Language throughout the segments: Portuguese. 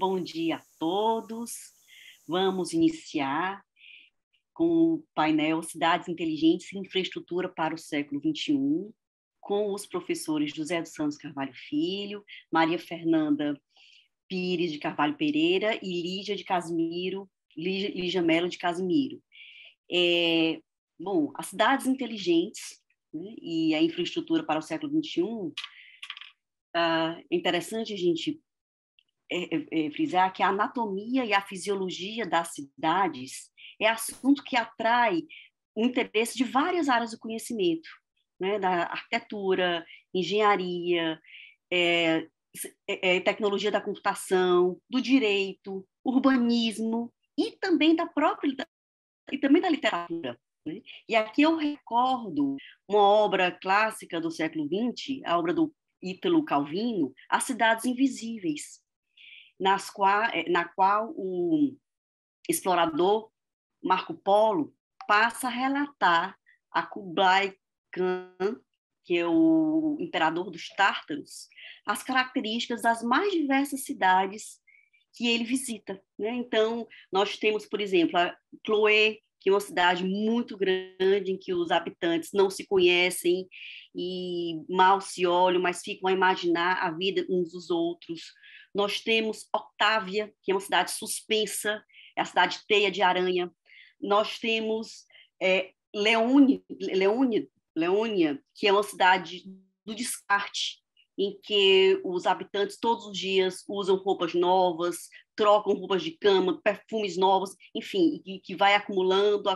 bom dia a todos. Vamos iniciar com o painel Cidades Inteligentes e Infraestrutura para o Século XXI, com os professores José dos Santos Carvalho Filho, Maria Fernanda Pires de Carvalho Pereira e Lígia Mello de Casimiro. As cidades inteligentes, né, e a infraestrutura para o século XXI, é interessante a gente frisar que a anatomia e a fisiologia das cidades é assunto que atrai o interesse de várias áreas do conhecimento, né, da arquitetura, engenharia, tecnologia da computação, do direito, urbanismo e também da literatura. Né? E aqui eu recordo uma obra clássica do século XX, a obra do Ítalo Calvino, As Cidades Invisíveis, na qual o explorador Marco Polo passa a relatar a Kublai Khan, que é o imperador dos tártaros, as características das mais diversas cidades que ele visita. Né? Então, nós temos, por exemplo, a Chloé, que é uma cidade muito grande, em que os habitantes não se conhecem e mal se olham, mas ficam a imaginar a vida uns dos outros. Nós temos Octávia, que é uma cidade suspensa, é a cidade teia de aranha. Nós temos Leônia, que é uma cidade do descarte, em que os habitantes todos os dias usam roupas novas, trocam roupas de cama, perfumes novos, enfim, que vai acumulando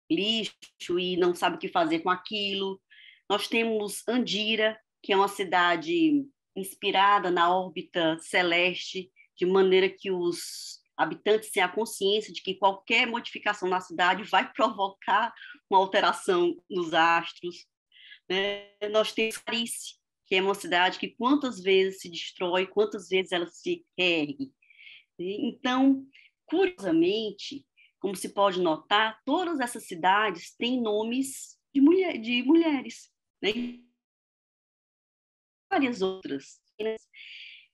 lixo e não sabe o que fazer com aquilo. Nós temos Andira, que é uma cidade inspirada na órbita celeste, de maneira que os habitantes têm a consciência de que qualquer modificação na cidade vai provocar uma alteração nos astros. Né? Nós temos Clarice, que é uma cidade que quantas vezes se destrói, quantas vezes ela se reergue. Então, curiosamente, como se pode notar, todas essas cidades têm nomes de mulheres, né? Várias outras.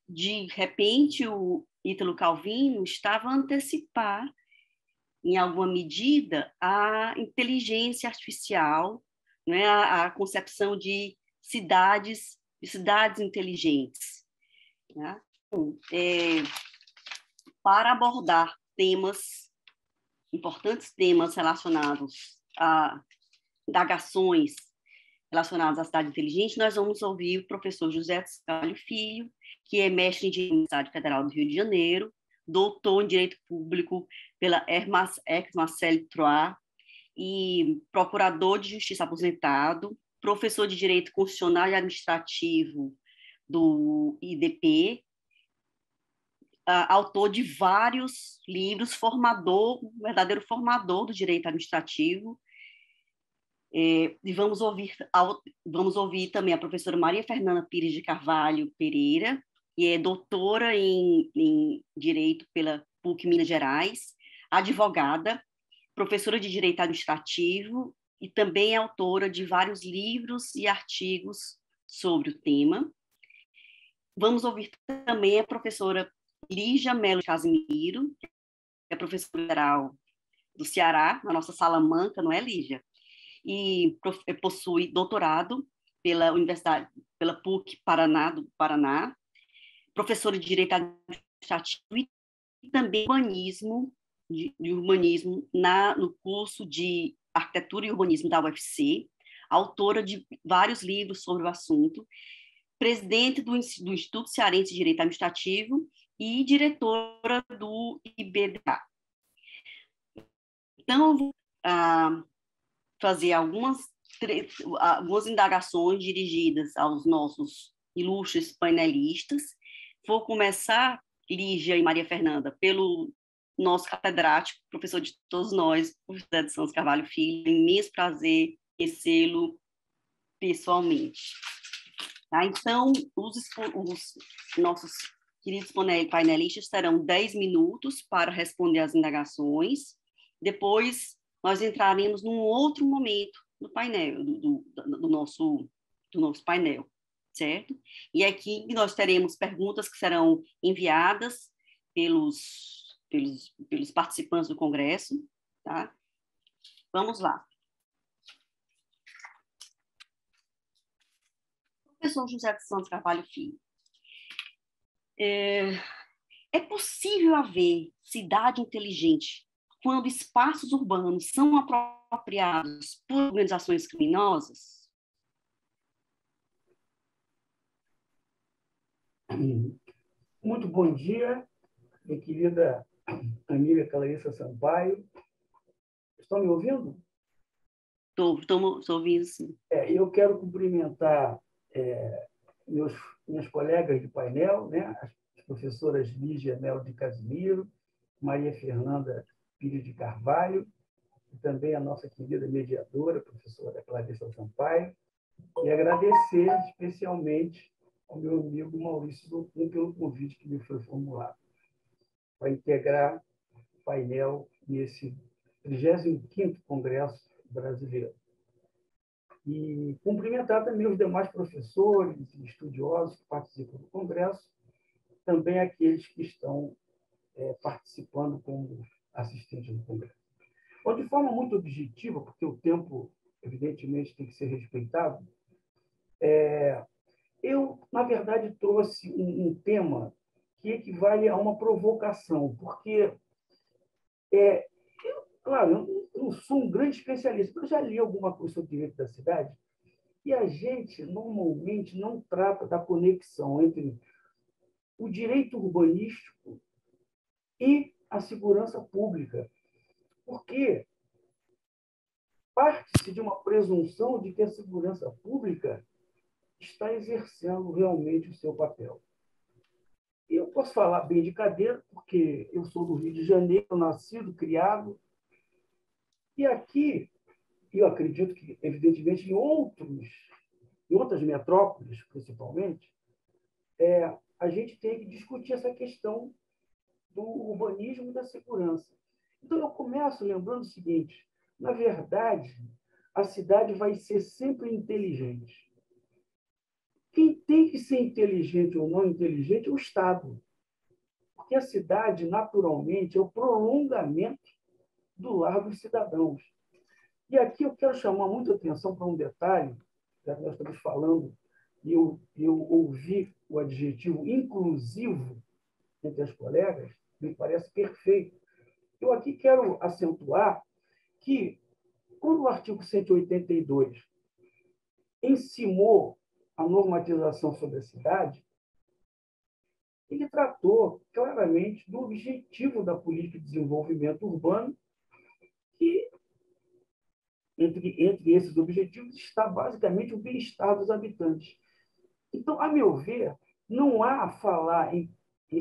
De repente, o Ítalo Calvino estava a antecipar, em alguma medida, a inteligência artificial, né? A concepção de cidades inteligentes. Né? Para abordar importantes temas relacionados a indagações relacionadas à cidade inteligente, nós vamos ouvir o professor José dos Carvalho Filho, que é mestre em Direito na Universidade Federal do Rio de Janeiro, doutor em Direito Público pela Aix-Marcel Troyes e procurador de Justiça aposentado, professor de Direito Constitucional e Administrativo do IDP, autor de vários livros, um verdadeiro formador do direito administrativo. E vamos ouvir também a professora Maria Fernanda Pires de Carvalho Pereira, que é doutora em Direito pela PUC Minas Gerais, advogada, professora de Direito Administrativo e também é autora de vários livros e artigos sobre o tema. Vamos ouvir também a professora Lígia Mello de Casimiro, que é professora geral do Ceará, na nossa Salamanca, não é, Lígia? E possui doutorado pela PUC Paraná, do Paraná, professora de Direito Administrativo e também de urbanismo no curso de Arquitetura e Urbanismo da UFC, autora de vários livros sobre o assunto, presidente do Instituto Cearense de Direito Administrativo e diretora do IBDA. Então, eu vou fazer algumas indagações dirigidas aos nossos ilustres painelistas. Vou começar, Lígia e Maria Fernanda, pelo nosso catedrático, professor de todos nós, o José dos Santos Carvalho Filho. É um imenso prazer conhecê-lo pessoalmente. Tá? Então, os nossos queridos painelistas terão 10 minutos para responder às indagações. Depois, nós entraremos num outro momento do painel, do nosso painel, certo? E aqui nós teremos perguntas que serão enviadas pelos participantes do congresso, tá? Vamos lá. Professor José de Santos Carvalho Filho, é possível haver cidade inteligente quando espaços urbanos são apropriados por organizações criminosas? Muito bom dia, minha querida amiga Clarissa Sampaio. Estão me ouvindo? Estou ouvindo, sim. Eu quero cumprimentar minhas colegas de painel, né? As professoras Lígia Mel de Casimiro, Maria Fernanda Pires de Carvalho, e também a nossa querida mediadora, professora Clarissa Sampaio, e agradecer especialmente ao meu amigo Maurício Docum pelo convite que me foi formulado para integrar o painel nesse 35º Congresso Brasileiro. E cumprimentar também os demais professores e estudiosos que participam do Congresso, também aqueles que estão participando como assistentes do Congresso. Então, de forma muito objetiva, porque o tempo, evidentemente, tem que ser respeitado, eu, na verdade, trouxe um tema que equivale a uma provocação, porque, claro, eu não sou um grande especialista, eu já li alguma coisa sobre direito da cidade, e a gente, normalmente, não trata da conexão entre o direito urbanístico e a segurança pública, porque parte-se de uma presunção de que a segurança pública está exercendo realmente o seu papel. Eu posso falar bem de cadeira, porque eu sou do Rio de Janeiro, nascido, criado, e aqui, eu acredito que, evidentemente, em outras metrópoles, principalmente, a gente tem que discutir essa questão do urbanismo e da segurança. Então, eu começo lembrando o seguinte: na verdade, a cidade vai ser sempre inteligente. Quem tem que ser inteligente ou não inteligente é o Estado, porque a cidade, naturalmente, é o prolongamento do lar dos cidadãos. E aqui eu quero chamar muita atenção para um detalhe, já que nós estamos falando, e eu ouvi o adjetivo inclusivo entre as colegas, me parece perfeito. Eu aqui quero acentuar que, quando o artigo 182 encimou a normatização sobre a cidade, ele tratou claramente do objetivo da política de desenvolvimento urbano, que, entre esses objetivos, está basicamente o bem-estar dos habitantes. Então, a meu ver, não há a falar em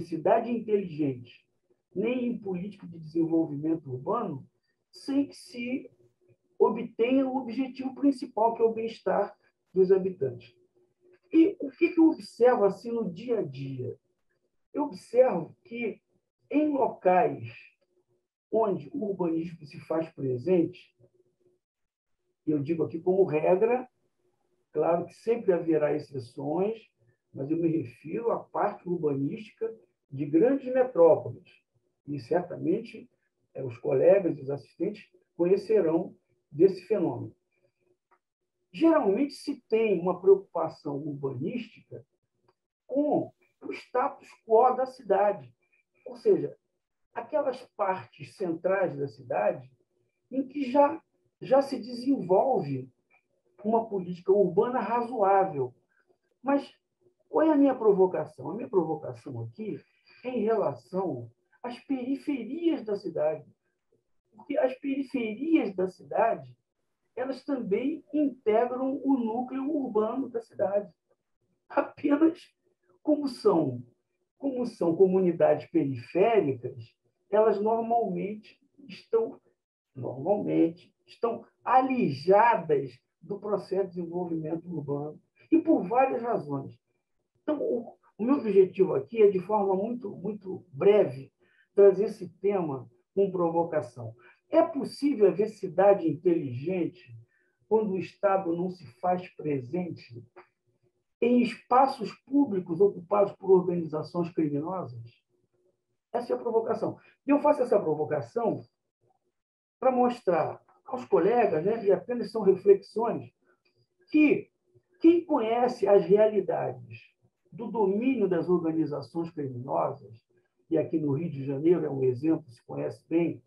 cidade inteligente, nem em política de desenvolvimento urbano, sem que se obtenha o objetivo principal, que é o bem-estar dos habitantes. E o que eu observo assim no dia a dia? Eu observo que, em locais onde o urbanismo se faz presente, eu digo aqui como regra, claro que sempre haverá exceções, mas eu me refiro à parte urbanística de grandes metrópoles. E, certamente, os colegas e os assistentes conhecerão desse fenômeno. Geralmente, se tem uma preocupação urbanística com o status quo da cidade, ou seja, aquelas partes centrais da cidade em que já se desenvolve uma política urbana razoável. Mas qual é a minha provocação? A minha provocação aqui é em relação às periferias da cidade. Porque as periferias da cidade, elas também integram o núcleo urbano da cidade. Apenas como são comunidades periféricas, elas normalmente estão alijadas do processo de desenvolvimento urbano, e por várias razões. Então, o meu objetivo aqui é, de forma muito, muito breve, trazer esse tema com provocação. É possível haver cidade inteligente quando o Estado não se faz presente em espaços públicos ocupados por organizações criminosas? Essa é a provocação. E eu faço essa provocação para mostrar aos colegas, né, e apenas são reflexões, que quem conhece as realidades do domínio das organizações criminosas, e aqui no Rio de Janeiro é um exemplo, se conhece bem,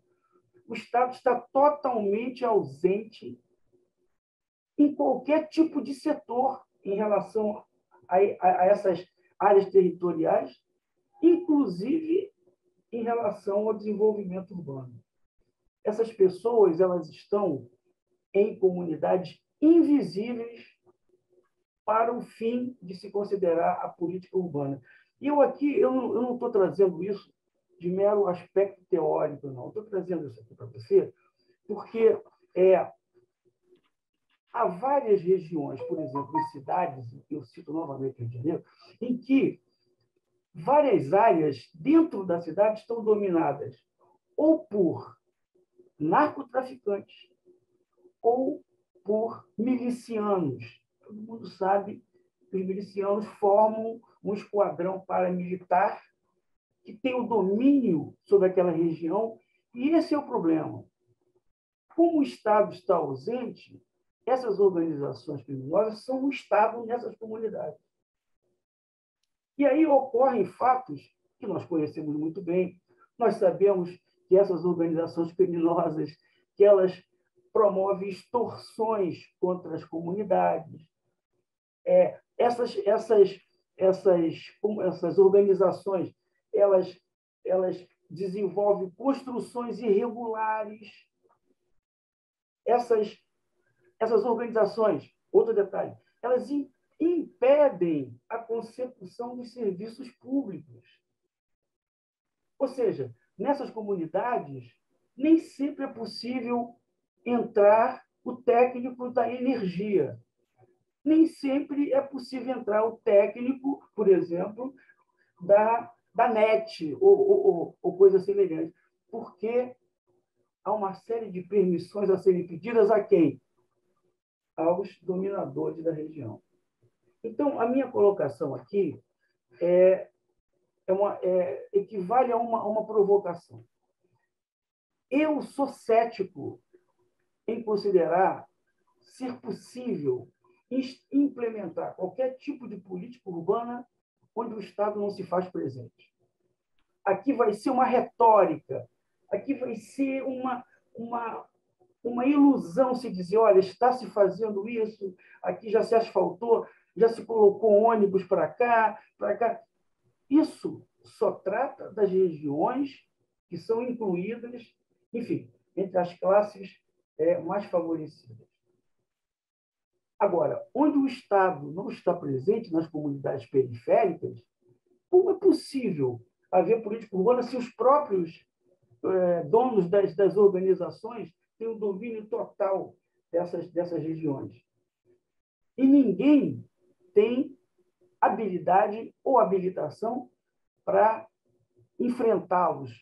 o Estado está totalmente ausente em qualquer tipo de setor em relação a essas áreas territoriais, inclusive em relação ao desenvolvimento urbano. Essas pessoas, elas estão em comunidades invisíveis para o fim de se considerar a política urbana. E eu não estou trazendo isso de mero aspecto teórico, não. Estou trazendo isso aqui para você porque há várias regiões, por exemplo, em cidades, eu cito novamente o Rio de Janeiro, em que várias áreas dentro da cidade estão dominadas ou por narcotraficantes ou por milicianos. Todo mundo sabe que os milicianos formam um esquadrão paramilitar que tem o domínio sobre aquela região, e esse é o problema. Como o Estado está ausente, essas organizações criminosas são o Estado nessas comunidades. E aí ocorrem fatos que nós conhecemos muito bem. Nós sabemos que essas organizações criminosas, que elas promovem extorsões contra as comunidades. Essas organizações, elas desenvolvem construções irregulares. Essas organizações, outro detalhe, elas impedem a consecução dos serviços públicos. Ou seja, nessas comunidades, nem sempre é possível entrar o técnico da energia. Nem sempre é possível entrar o técnico, por exemplo, da NET ou coisa semelhante, porque há uma série de permissões a serem pedidas a quem? Aos dominadores da região. Então, a minha colocação aqui equivale a uma provocação. Eu sou cético em considerar ser possível implementar qualquer tipo de política urbana onde o Estado não se faz presente. Aqui vai ser uma retórica, aqui vai ser uma ilusão se dizer, olha, está se fazendo isso, aqui já se asfaltou, já se colocou ônibus para cá, para cá. Isso só trata das regiões que são incluídas, enfim, entre as classes mais favorecidas. Agora, onde o Estado não está presente nas comunidades periféricas, como é possível haver política urbana se os próprios donos das organizações têm o domínio total dessas regiões? E ninguém tem habilidade ou habilitação para enfrentá-los,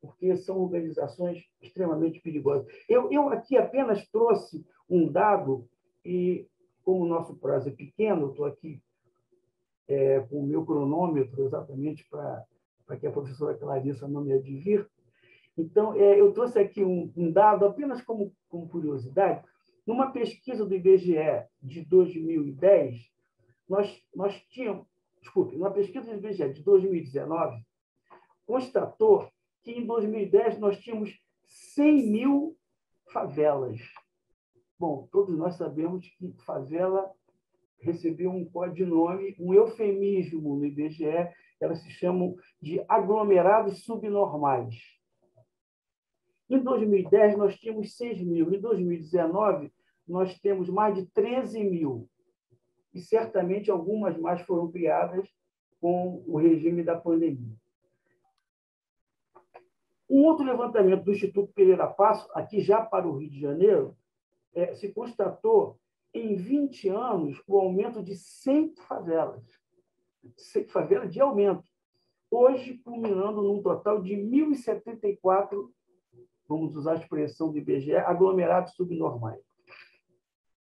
porque são organizações extremamente perigosas. Eu aqui apenas trouxe um dado, e como o nosso prazo é pequeno, eu estou aqui com o meu cronômetro exatamente para que a professora Clarissa não me advirta. Então, eu trouxe aqui um dado apenas como curiosidade. Numa pesquisa do IBGE de 2010, nós tínhamos, desculpe, numa pesquisa do IBGE de 2019, constatou que em 2010 nós tínhamos 100 mil favelas. Bom, todos nós sabemos que favela recebeu um codinome, um eufemismo no IBGE, elas se chamam de aglomerados subnormais. Em 2010, nós tínhamos 6 mil. Em 2019, nós temos mais de 13 mil. E certamente algumas mais foram criadas com o regime da pandemia. Um outro levantamento do Instituto Pereira Passo, aqui já para o Rio de Janeiro, se constatou em 20 anos o aumento de 100 favelas. 100 favelas de aumento. Hoje, culminando num total de 1.074, vamos usar a expressão do IBGE, aglomerados subnormais.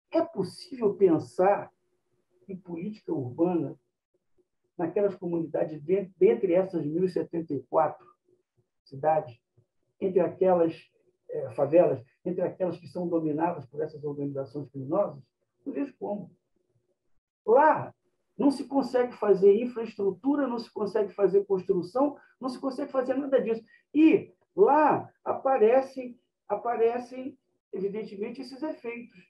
É possível pensar e política urbana naquelas comunidades, dentre essas 1.074 cidades, entre aquelas favelas, entre aquelas que são dominadas por essas organizações criminosas, não vejo como. Lá não se consegue fazer infraestrutura, não se consegue fazer construção, não se consegue fazer nada disso. E lá aparecem evidentemente, esses efeitos.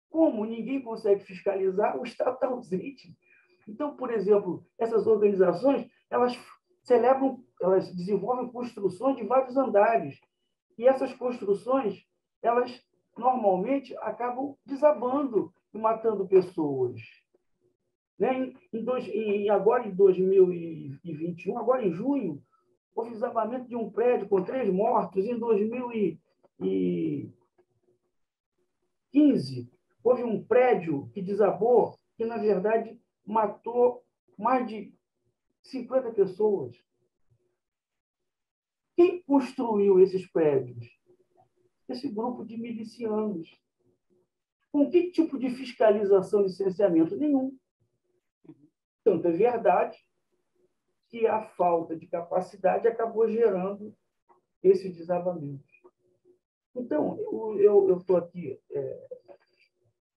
Como ninguém consegue fiscalizar, o Estado está ausente. Então, por exemplo, essas organizações, elas desenvolvem construções de vários andares. E essas construções, elas normalmente acabam desabando e matando pessoas. Né? Agora, em 2021, agora em junho, houve desabamento de um prédio com 3 mortos. Em 2015, houve um prédio que desabou, que, na verdade, matou mais de 50 pessoas. Quem construiu esses prédios? Esse grupo de milicianos. Com que tipo de fiscalização e licenciamento? Nenhum. Tanto é verdade que a falta de capacidade acabou gerando esse desabamento. Então, eu estou aqui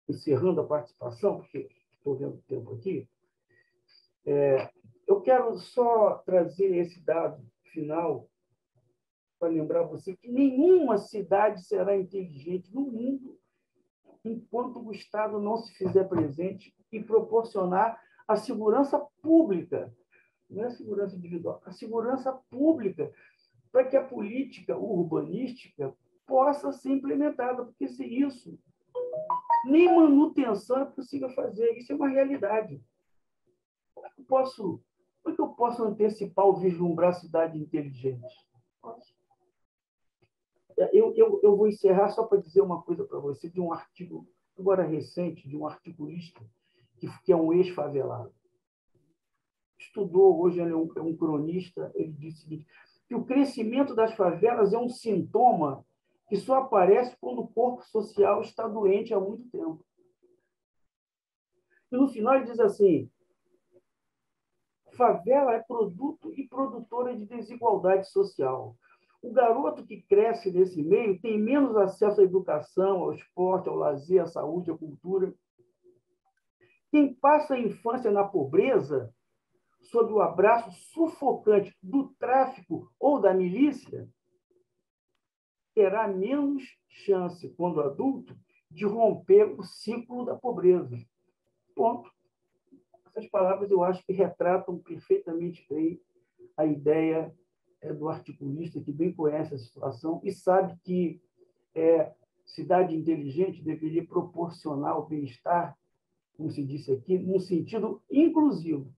encerrando a participação, porque estou vendo o tempo aqui. Eu quero só trazer esse dado final para lembrar você que nenhuma cidade será inteligente no mundo enquanto o Estado não se fizer presente e proporcionar a segurança pública, não é a segurança individual, a segurança pública, para que a política urbanística possa ser implementada, porque sem isso, nem manutenção é possível fazer, isso é uma realidade. Como é que eu posso antecipar ou vislumbrar a cidade inteligente? Eu vou encerrar só para dizer uma coisa para você, de um artigo, agora recente, de um articulista que é um ex-favelado. Estudou, hoje ele é um cronista, ele disse o seguinte, que o crescimento das favelas é um sintoma que só aparece quando o corpo social está doente há muito tempo. E no final ele diz assim, favela é produto e produtora de desigualdade social. O garoto que cresce nesse meio tem menos acesso à educação, ao esporte, ao lazer, à saúde, à cultura. Quem passa a infância na pobreza, sob o abraço sufocante do tráfico ou da milícia, terá menos chance, quando adulto, de romper o ciclo da pobreza. Ponto. Essas palavras eu acho que retratam perfeitamente bem a ideia do articulista que bem conhece a situação e sabe que cidade inteligente deveria proporcionar o bem-estar, como se disse aqui, num sentido inclusivo.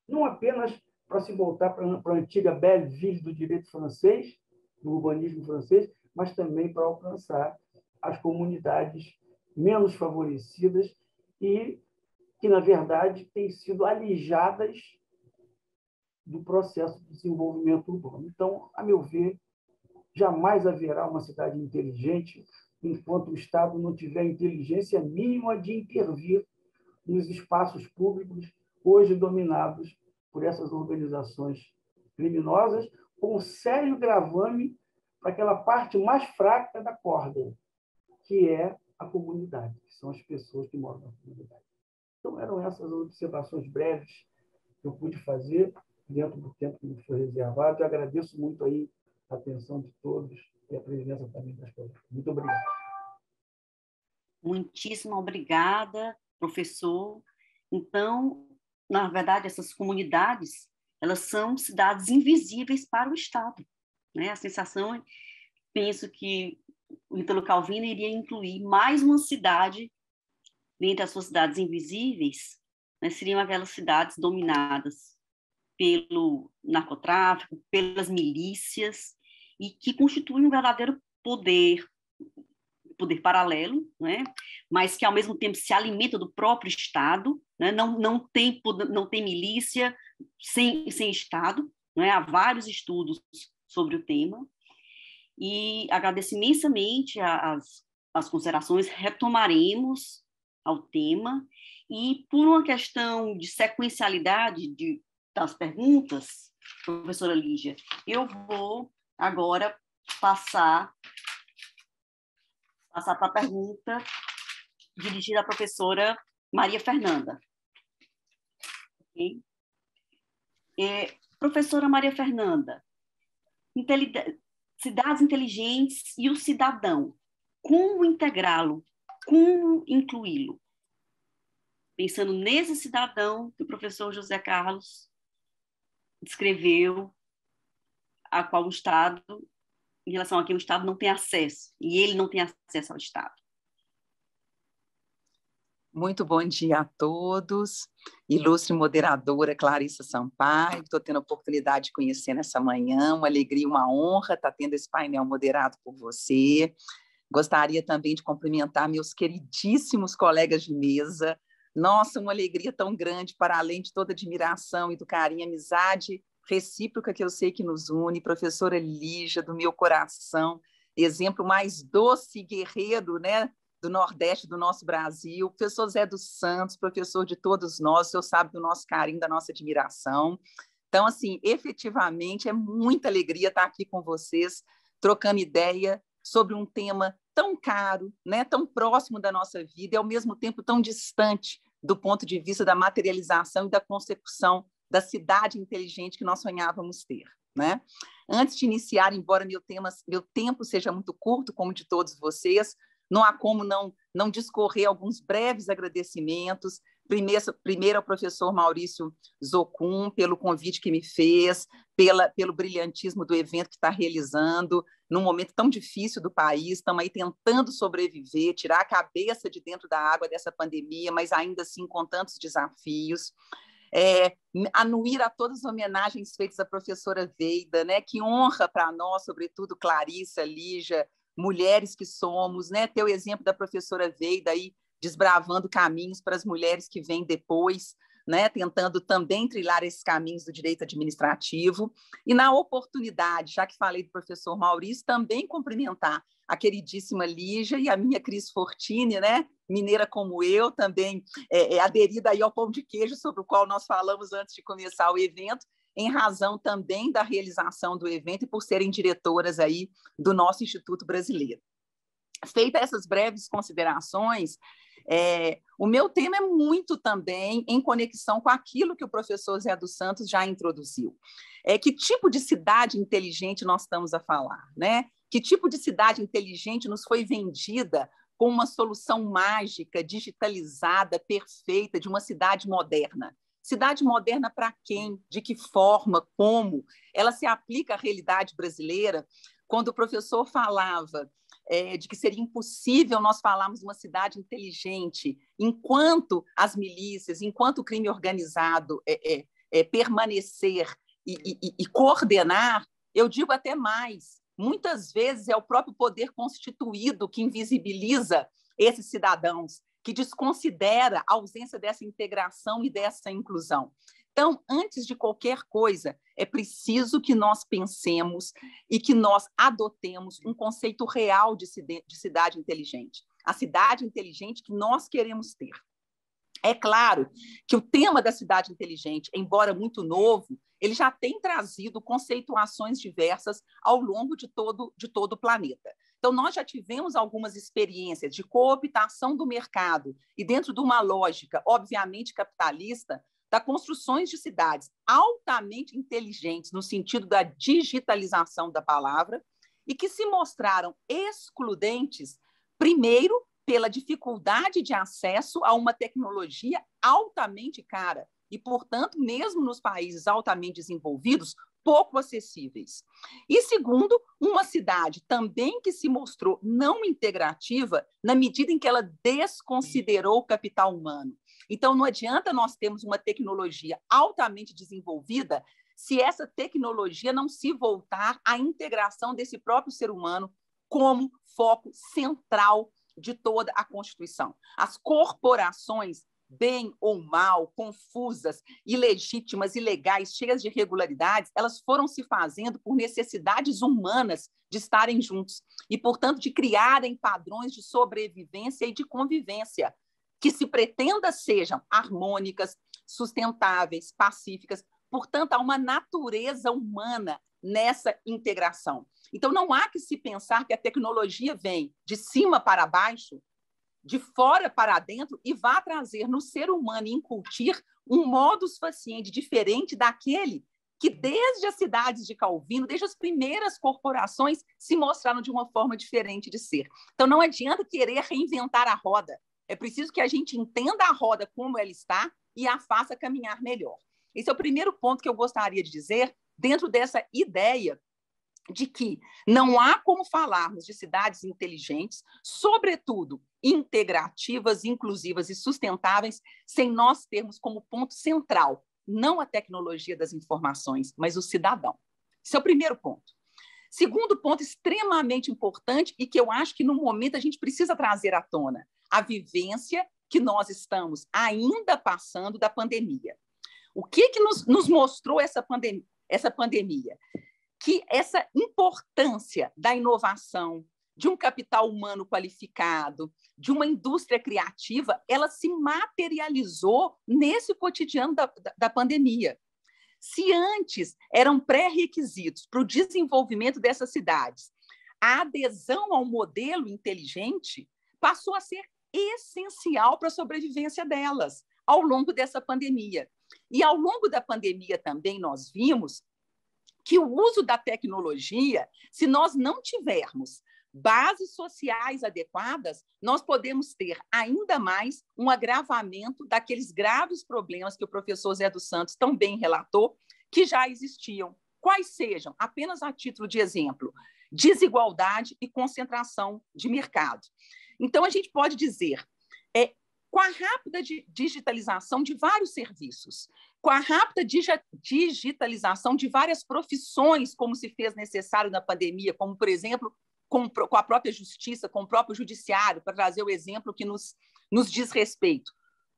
Não apenas para se voltar para a antiga belle ville do direito francês, do urbanismo francês, mas também para alcançar as comunidades menos favorecidas e que, na verdade, têm sido alijadas do processo de desenvolvimento urbano. Então, a meu ver, jamais haverá uma cidade inteligente enquanto o Estado não tiver inteligência mínima de intervir nos espaços públicos hoje dominados por essas organizações criminosas, com sério gravame para aquela parte mais fraca da corda, que é a comunidade, que são as pessoas que moram na comunidade. Então, eram essas observações breves que eu pude fazer dentro do tempo que me foi reservado. Eu agradeço muito aí a atenção de todos e a presença também das pessoas. Muito obrigado. Muitíssimo obrigada, professor. Então, na verdade, essas comunidades, elas são cidades invisíveis para o Estado, né? A sensação, penso que o Ítalo Calvino iria incluir mais uma cidade dentre as suas cidades invisíveis, né? Seriam aquelas cidades dominadas pelo narcotráfico, pelas milícias, e que constituem um verdadeiro poder paralelo, né? Mas que, ao mesmo tempo, se alimenta do próprio Estado, né? Não tem milícia sem Estado, né? Há vários estudos sobre o tema, e agradeço imensamente as considerações, retomaremos ao tema, E por uma questão de sequencialidade das perguntas, professora Lígia, eu vou agora passar para a pergunta dirigida à professora Maria Fernanda. Okay? Professora Maria Fernanda, cidades inteligentes e o cidadão, como integrá-lo, como incluí-lo? Pensando nesse cidadão que o professor José Carlos descreveu, a qual o Estado, em relação a quem o Estado não tem acesso, e ele não tem acesso ao Estado. Muito bom dia a todos. Ilustre moderadora Clarissa Sampaio, estou tendo a oportunidade de conhecer nessa manhã, uma alegria, uma honra estar tendo esse painel moderado por você. Gostaria também de cumprimentar meus queridíssimos colegas de mesa. Nossa, uma alegria tão grande, para além de toda a admiração e do carinho, amizade recíproca que eu sei que nos une. Professora Lígia, do meu coração, exemplo mais doce e guerreiro, né, do Nordeste do nosso Brasil. Professor Zé dos Santos, professor de todos nós, o senhor sabe do nosso carinho, da nossa admiração. Então, assim, efetivamente, é muita alegria estar aqui com vocês, trocando ideia sobre um tema tão caro, né, tão próximo da nossa vida e, ao mesmo tempo, tão distante do ponto de vista da materialização e da consecução da cidade inteligente que nós sonhávamos ter. Né? Antes de iniciar, embora meu tempo seja muito curto, como de todos vocês, não há como não discorrer alguns breves agradecimentos. Primeiro ao professor Maurício Zocum, pelo convite que me fez, pelo brilhantismo do evento que está realizando, num momento tão difícil do país. Estamos aí tentando sobreviver, tirar a cabeça de dentro da água dessa pandemia, mas ainda assim com tantos desafios. Anuir a todas as homenagens feitas à professora Veida, né? Que honra para nós, sobretudo Clarissa, Lígia, mulheres que somos, né? Ter o exemplo da professora Veida aí desbravando caminhos para as mulheres que vêm depois, né? Tentando também trilhar esses caminhos do direito administrativo. E na oportunidade, já que falei do professor Maurício, também cumprimentar a queridíssima Lígia e a minha Cris Fortini, né? Mineira como eu, também aderida aí ao pão de queijo sobre o qual nós falamos antes de começar o evento, em razão também da realização do evento e por serem diretoras aí do nosso Instituto Brasileiro. Feitas essas breves considerações, o meu tema é muito também em conexão com aquilo que o professor Zé dos Santos já introduziu. Que tipo de cidade inteligente nós estamos a falar, né? Que tipo de cidade inteligente nos foi vendida com uma solução mágica, digitalizada, perfeita, de uma cidade moderna? Cidade moderna para quem? De que forma? Como? Ela se aplica à realidade brasileira? Quando o professor falava de que seria impossível nós falarmos de uma cidade inteligente enquanto as milícias, enquanto o crime organizado permanecer e coordenar, eu digo até mais, muitas vezes é o próprio poder constituído que invisibiliza esses cidadãos, que desconsidera a ausência dessa integração e dessa inclusão. Então, antes de qualquer coisa, é preciso que nós pensemos e que nós adotemos um conceito real de cidade inteligente. A cidade inteligente que nós queremos ter. É claro que o tema da cidade inteligente, embora muito novo, ele já tem trazido conceituações diversas ao longo de todo o planeta. Então, nós já tivemos algumas experiências de cooptação do mercado e dentro de uma lógica, obviamente, capitalista, da construções de cidades altamente inteligentes no sentido da digitalização da palavra e que se mostraram excludentes, primeiro, pela dificuldade de acesso a uma tecnologia altamente cara e, portanto, mesmo nos países altamente desenvolvidos, pouco acessíveis. E, segundo, uma cidade também que se mostrou não integrativa na medida em que ela desconsiderou o capital humano. Então, não adianta nós termos uma tecnologia altamente desenvolvida se essa tecnologia não se voltar à integração desse próprio ser humano como foco central de toda a Constituição. As corporações, bem ou mal, confusas, ilegítimas, ilegais, cheias de irregularidades, elas foram se fazendo por necessidades humanas de estarem juntos e, portanto, de criarem padrões de sobrevivência e de convivência que se pretenda sejam harmônicas, sustentáveis, pacíficas. Portanto, há uma natureza humana nessa integração. Então, não há que se pensar que a tecnologia vem de cima para baixo, de fora para dentro, e vá trazer no ser humano e incutir um modus faciente diferente daquele que, desde as cidades de Calvino, desde as primeiras corporações, se mostraram de uma forma diferente de ser. Então, não adianta querer reinventar a roda. É preciso que a gente entenda a roda como ela está e a faça caminhar melhor. Esse é o primeiro ponto que eu gostaria de dizer dentro dessa ideia de que não há como falarmos de cidades inteligentes, sobretudo integrativas, inclusivas e sustentáveis, sem nós termos como ponto central não a tecnologia das informações, mas o cidadão. Esse é o primeiro ponto. Segundo ponto extremamente importante e que eu acho que no momento a gente precisa trazer à tona, a vivência que nós estamos ainda passando da pandemia. O que nos mostrou essa pandemia? Que essa importância da inovação, de um capital humano qualificado, de uma indústria criativa, ela se materializou nesse cotidiano da pandemia. Se antes eram pré-requisitos para o desenvolvimento dessas cidades, a adesão ao modelo inteligente passou a ser essencial para a sobrevivência delas ao longo dessa pandemia. E ao longo da pandemia também nós vimos que o uso da tecnologia, se nós não tivermos bases sociais adequadas, nós podemos ter ainda mais um agravamento daqueles graves problemas que o professor Zé dos Santos tão bem relatou, que já existiam. Quais sejam? Apenas a título de exemplo, desigualdade e concentração de mercado. Então, a gente pode dizer, com a rápida digitalização de vários serviços, com a rápida digitalização de várias profissões, como se fez necessário na pandemia, como, por exemplo, com a própria justiça, com o próprio judiciário, para trazer o exemplo que nos diz respeito.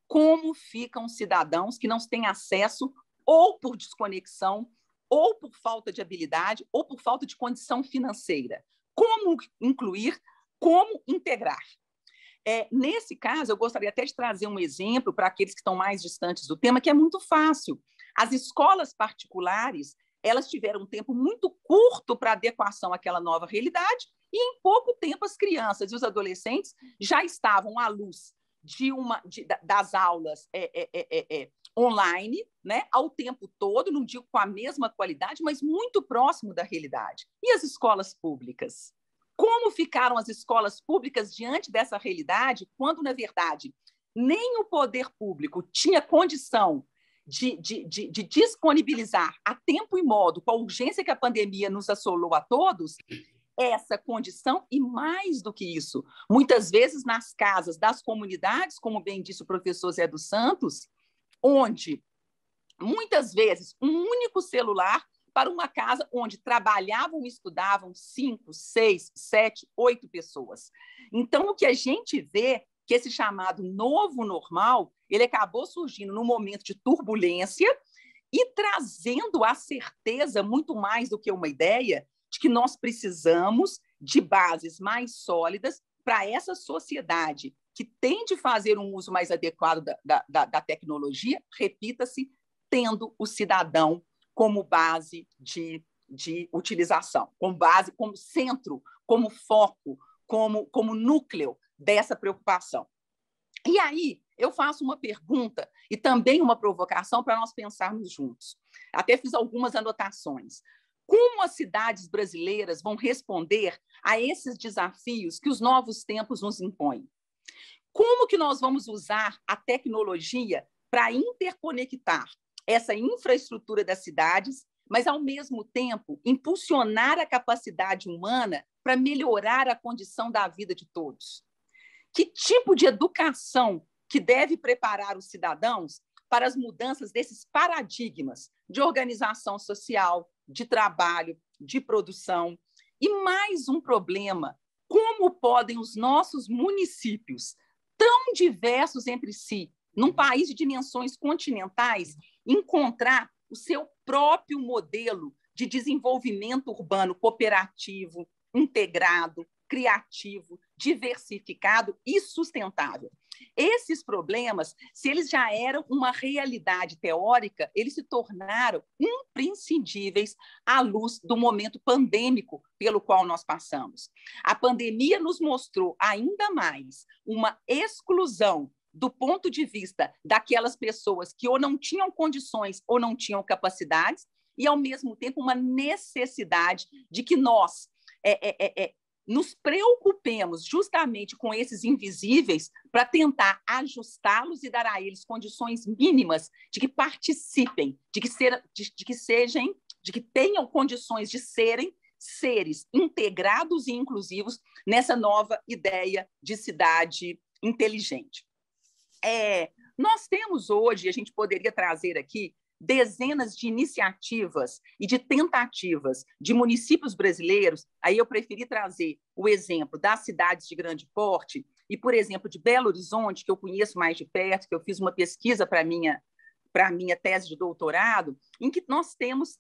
Como ficam cidadãos que não têm acesso, ou por desconexão, ou por falta de habilidade, ou por falta de condição financeira? Como incluir, como integrar? Nesse caso, eu gostaria até de trazer um exemplo para aqueles que estão mais distantes do tema, que é muito fácil. As escolas particulares, elas tiveram um tempo muito curto para adequação àquela nova realidade e, em pouco tempo, as crianças e os adolescentes já estavam à luz das aulas online, né, ao tempo todo, não digo com a mesma qualidade, mas muito próximo da realidade. E as escolas públicas? Como ficaram as escolas públicas diante dessa realidade, quando, na verdade, nem o poder público tinha condição de disponibilizar a tempo e modo, com a urgência que a pandemia nos assolou a todos, essa condição, e mais do que isso, muitas vezes nas casas das comunidades, como bem disse o professor Zé dos Santos, onde, muitas vezes, um único celular para uma casa onde trabalhavam e estudavam 5, 6, 7, 8 pessoas. Então, o que a gente vê, que esse chamado novo normal, ele acabou surgindo num momento de turbulência e trazendo a certeza, muito mais do que uma ideia, de que nós precisamos de bases mais sólidas para essa sociedade que tem de fazer um uso mais adequado da tecnologia, repita-se, tendo o cidadão como base de utilização, como base, como centro, como foco, como núcleo dessa preocupação. E aí, eu faço uma pergunta e também uma provocação para nós pensarmos juntos. Até fiz algumas anotações. Como as cidades brasileiras vão responder a esses desafios que os novos tempos nos impõem? Como que nós vamos usar a tecnologia para interconectar essa infraestrutura das cidades, mas, ao mesmo tempo, impulsionar a capacidade humana para melhorar a condição da vida de todos? Que tipo de educação que deve preparar os cidadãos para as mudanças desses paradigmas de organização social, de trabalho, de produção? E mais um problema: como podem os nossos municípios, tão diversos entre si, num país de dimensões continentais, encontrar o seu próprio modelo de desenvolvimento urbano cooperativo, integrado, criativo, diversificado e sustentável? esses problemas, se eles já eram uma realidade teórica, eles se tornaram imprescindíveis à luz do momento pandêmico pelo qual nós passamos. A pandemia nos mostrou ainda mais uma exclusão do ponto de vista daquelas pessoas que ou não tinham condições ou não tinham capacidades, e, ao mesmo tempo, uma necessidade de que nós nos preocupemos justamente com esses invisíveis para tentar ajustá-los e dar a eles condições mínimas de que participem, de que tenham condições de serem seres integrados e inclusivos nessa nova ideia de cidade inteligente. Nós temos hoje, a gente poderia trazer aqui, dezenas de iniciativas e de tentativas de municípios brasileiros. Aí eu preferi trazer o exemplo das cidades de grande porte e, por exemplo, de Belo Horizonte, que eu conheço mais de perto, que eu fiz uma pesquisa para a minha tese de doutorado, em que nós temos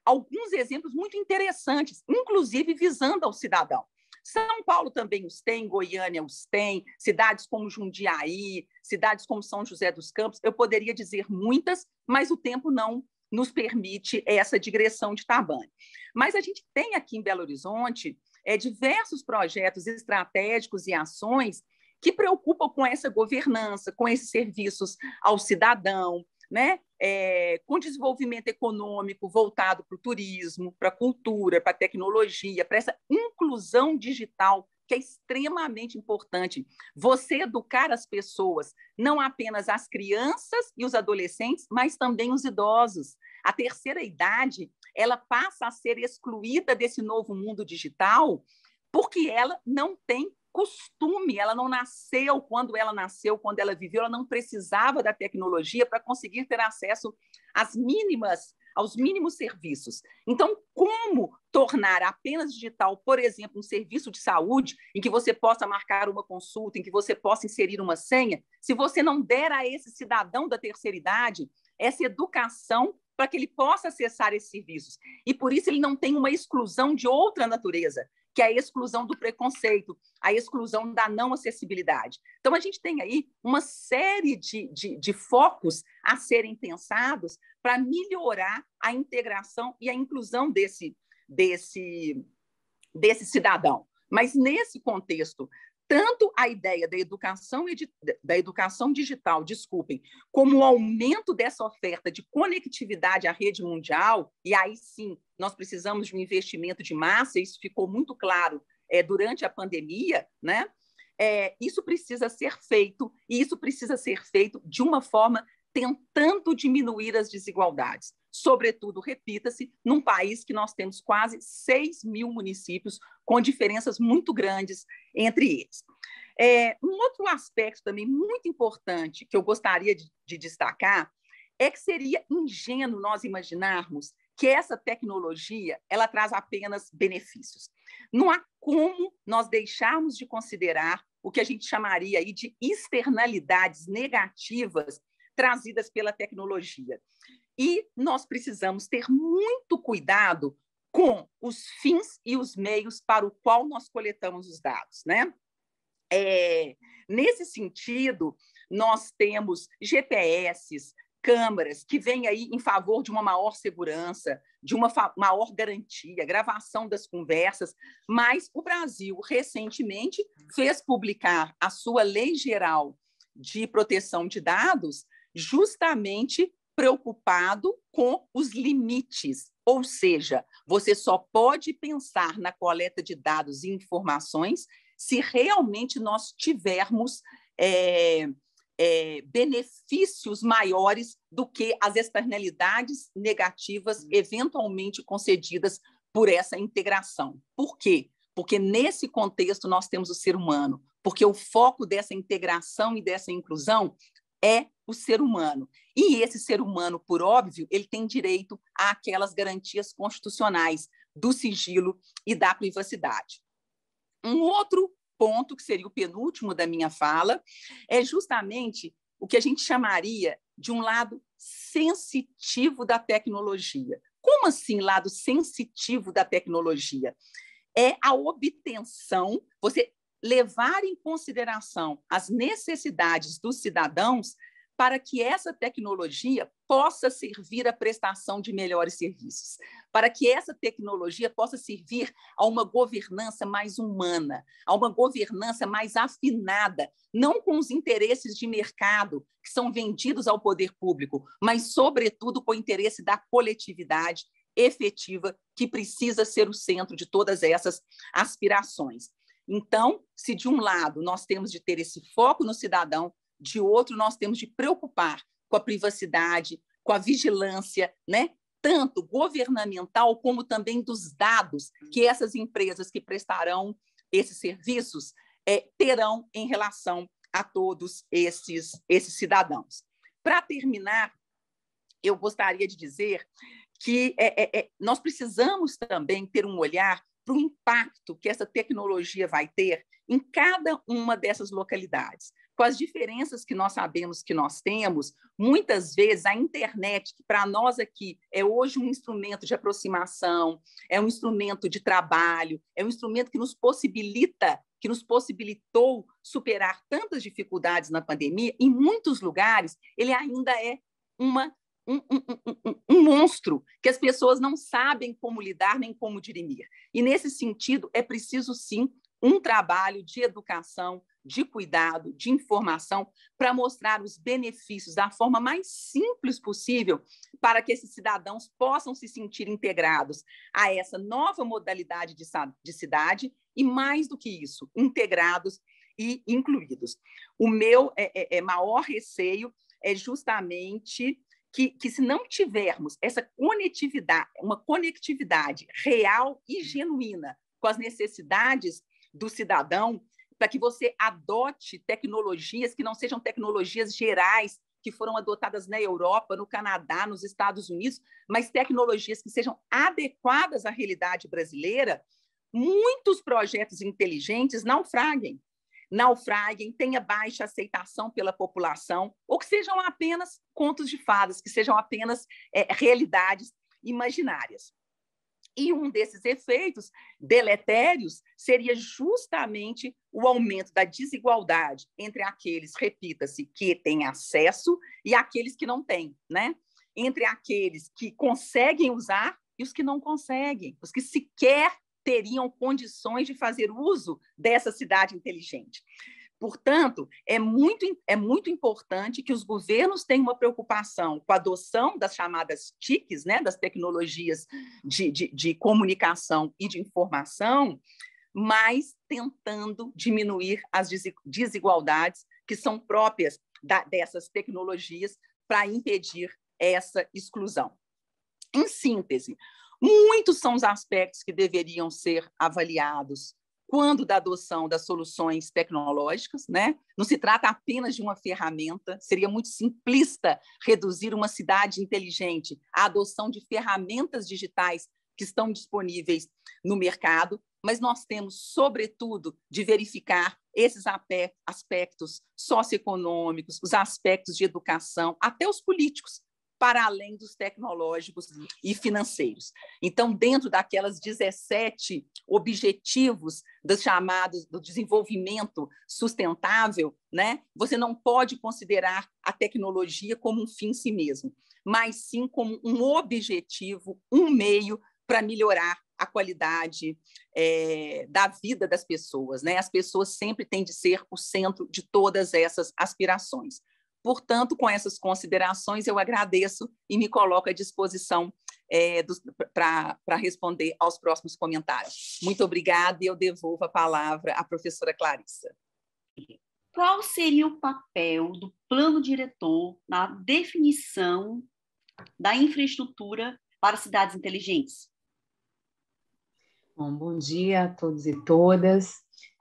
alguns exemplos muito interessantes, inclusive visando ao cidadão. São Paulo também os tem, Goiânia os tem, cidades como Jundiaí, cidades como São José dos Campos. Eu poderia dizer muitas, mas o tempo não nos permite essa digressão de tamanho. Mas a gente tem aqui em Belo Horizonte diversos projetos estratégicos e ações que preocupam com essa governança, com esses serviços ao cidadão, né? Com desenvolvimento econômico voltado para o turismo, para a cultura, para a tecnologia, para essa inclusão digital, que é extremamente importante. Você educar as pessoas, não apenas as crianças e os adolescentes, mas também os idosos. A terceira idade, ela passa a ser excluída desse novo mundo digital porque ela não tem costume, ela não nasceu, quando ela viveu, ela não precisava da tecnologia para conseguir ter acesso aos mínimos serviços. Então, como tornar apenas digital, por exemplo, um serviço de saúde, em que você possa marcar uma consulta, em que você possa inserir uma senha, se você não der a esse cidadão da terceira idade essa educação para que ele possa acessar esses serviços? E, por isso, ele não tem uma exclusão de outra natureza, que é a exclusão do preconceito, a exclusão da não acessibilidade. Então, a gente tem aí uma série de focos a serem pensados para melhorar a integração e a inclusão desse cidadão. Mas, nesse contexto, tanto a ideia da educação digital, como o aumento dessa oferta de conectividade à rede mundial, e aí sim, nós precisamos de um investimento de massa, isso ficou muito claro durante a pandemia, né? Isso precisa ser feito, e isso precisa ser feito de uma forma tentando diminuir as desigualdades. Sobretudo, repita-se, num país que nós temos quase 6 mil municípios, com diferenças muito grandes entre eles. Um outro aspecto também muito importante que eu gostaria de destacar é que seria ingênuo nós imaginarmos que essa tecnologia ela traz apenas benefícios. Não há como nós deixarmos de considerar o que a gente chamaria aí de externalidades negativas trazidas pela tecnologia. E nós precisamos ter muito cuidado com os fins e os meios para o qual nós coletamos os dados, né? Nesse sentido, nós temos GPS, câmaras que vêm aí em favor de uma maior segurança, de uma maior garantia, gravação das conversas, mas o Brasil recentemente fez publicar a sua Lei Geral de Proteção de Dados, justamente preocupado com os limites, ou seja, você só pode pensar na coleta de dados e informações se realmente nós tivermos benefícios maiores do que as externalidades negativas eventualmente concedidas por essa integração. Por quê? Porque nesse contexto nós temos o ser humano, porque o foco dessa integração e dessa inclusão é o ser humano. E esse ser humano, por óbvio, ele tem direito àquelas garantias constitucionais do sigilo e da privacidade. Um outro ponto, que seria o penúltimo da minha fala, é justamente o que a gente chamaria de um lado sensitivo da tecnologia. Como assim lado sensitivo da tecnologia? É a obtenção, você levar em consideração as necessidades dos cidadãos para que essa tecnologia possa servir à prestação de melhores serviços, para que essa tecnologia possa servir a uma governança mais humana, a uma governança mais afinada, não com os interesses de mercado que são vendidos ao poder público, mas, sobretudo, com o interesse da coletividade efetiva, que precisa ser o centro de todas essas aspirações. Então, se de um lado nós temos de ter esse foco no cidadão, de outro nós temos de preocupar com a privacidade, com a vigilância, né? Tanto governamental como também dos dados que essas empresas que prestarão esses serviços terão em relação a todos esses cidadãos. Para terminar, eu gostaria de dizer que nós precisamos também ter um olhar para o impacto que essa tecnologia vai ter em cada uma dessas localidades. Com as diferenças que nós sabemos que nós temos, muitas vezes a internet, que para nós aqui é hoje um instrumento de aproximação, é um instrumento de trabalho, é um instrumento que nos possibilitou superar tantas dificuldades na pandemia, em muitos lugares ele ainda é um monstro que as pessoas não sabem como lidar nem como dirimir. E, nesse sentido, é preciso, sim, um trabalho de educação, de cuidado, de informação, para mostrar os benefícios da forma mais simples possível para que esses cidadãos possam se sentir integrados a essa nova modalidade de cidade e, mais do que isso, integrados e incluídos. O meu maior receio é justamente que se não tivermos essa conectividade, uma conectividade real e genuína com as necessidades do cidadão, para que você adote tecnologias que não sejam tecnologias gerais, que foram adotadas na Europa, no Canadá, nos Estados Unidos, mas tecnologias que sejam adequadas à realidade brasileira, muitos projetos inteligentes naufraguem, tenha baixa aceitação pela população, ou que sejam apenas contos de fadas, que sejam apenas realidades imaginárias. E um desses efeitos deletérios seria justamente o aumento da desigualdade entre aqueles, repita-se, que têm acesso e aqueles que não têm, né? Entre aqueles que conseguem usar e os que não conseguem, os que sequer teriam condições de fazer uso dessa cidade inteligente. Portanto, é muito importante que os governos tenham uma preocupação com a adoção das chamadas TICs, né, das tecnologias de comunicação e de informação, mas tentando diminuir as desigualdades que são próprias dessas tecnologias para impedir essa exclusão. Em síntese, muitos são os aspectos que deveriam ser avaliados quando da adoção das soluções tecnológicas, né? Não se trata apenas de uma ferramenta, seria muito simplista reduzir uma cidade inteligente à adoção de ferramentas digitais que estão disponíveis no mercado, mas nós temos, sobretudo, de verificar esses aspectos socioeconômicos, os aspectos de educação, até os políticos, para além dos tecnológicos e financeiros. Então, dentro daquelas 17 objetivos dos chamados do desenvolvimento sustentável, né, você não pode considerar a tecnologia como um fim em si mesmo, mas sim como um objetivo, um meio para melhorar a qualidade da vida das pessoas, né? As pessoas sempre têm de ser o centro de todas essas aspirações. Portanto, com essas considerações, eu agradeço e me coloco à disposição para responder aos próximos comentários. Muito obrigada e eu devolvo a palavra à professora Clarissa. Qual seria o papel do plano diretor na definição da infraestrutura para cidades inteligentes? Bom dia a todos e todas.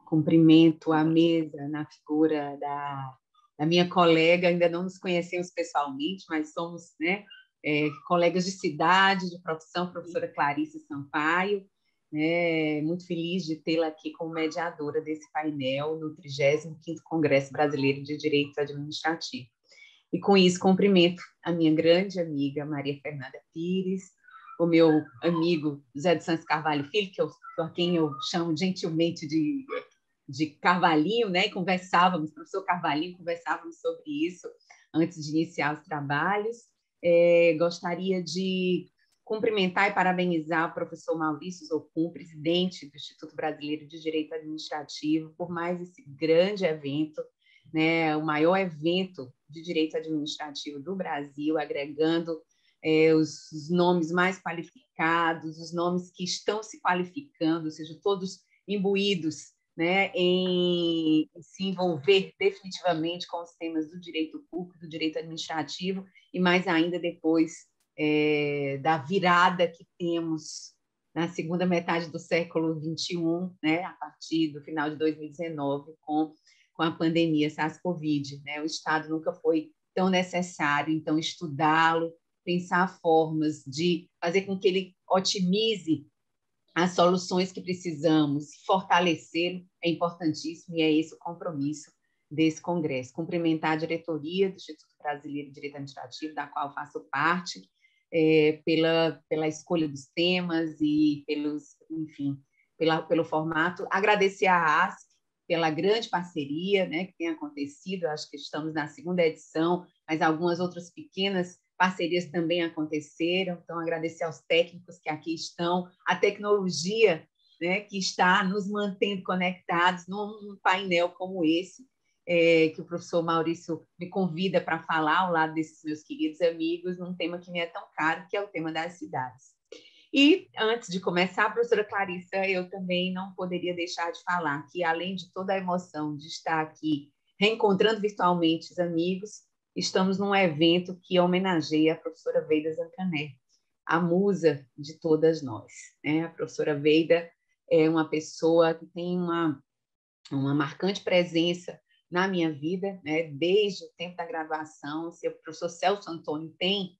Cumprimento a mesa na figura da minha colega, ainda não nos conhecemos pessoalmente, mas somos, né, colegas de cidade, de profissão, professora Clarissa Sampaio, né, muito feliz de tê-la aqui como mediadora desse painel no 35º Congresso Brasileiro de Direito Administrativo. E com isso cumprimento a minha grande amiga Maria Fernanda Pires, o meu amigo José de Santos Carvalho Filho, a quem eu chamo gentilmente de de Carvalhinho, né? E conversávamos, professor Carvalhinho, conversávamos sobre isso antes de iniciar os trabalhos. Gostaria de cumprimentar e parabenizar o professor Maurício Zocum, presidente do Instituto Brasileiro de Direito Administrativo, por mais esse grande evento, né? O maior evento de direito administrativo do Brasil, agregando os nomes mais qualificados, os nomes que estão se qualificando, ou seja, todos imbuídos, né, em se envolver definitivamente com os temas do direito público, do direito administrativo, e mais ainda depois da virada que temos na segunda metade do século XXI, né, a partir do final de 2019, com a pandemia SARS-CoV, né? O Estado nunca foi tão necessário, então, estudá-lo, pensar formas de fazer com que ele otimize as soluções que precisamos, fortalecê-lo, é importantíssimo, e é esse o compromisso desse congresso. Cumprimentar a diretoria do Instituto Brasileiro de Direito Administrativo, da qual faço parte, pela escolha dos temas e pelo formato. Agradecer à ASP pela grande parceria, né, que tem acontecido. Acho que estamos na segunda edição, mas algumas outras pequenas parcerias também aconteceram. Então, agradecer aos técnicos que aqui estão, a tecnologia, né, que está nos mantendo conectados num painel como esse, que o professor Maurício me convida para falar ao lado desses meus queridos amigos, num tema que me é tão caro, que é o tema das cidades. E, antes de começar, professora Clarissa, eu também não poderia deixar de falar que, além de toda a emoção de estar aqui reencontrando virtualmente os amigos, estamos num evento que homenageia a professora Veida Zancanè, a musa de todas nós, né? A professora Veida é uma pessoa que tem uma marcante presença na minha vida, né? Desde o tempo da graduação. O professor Celso Antônio tem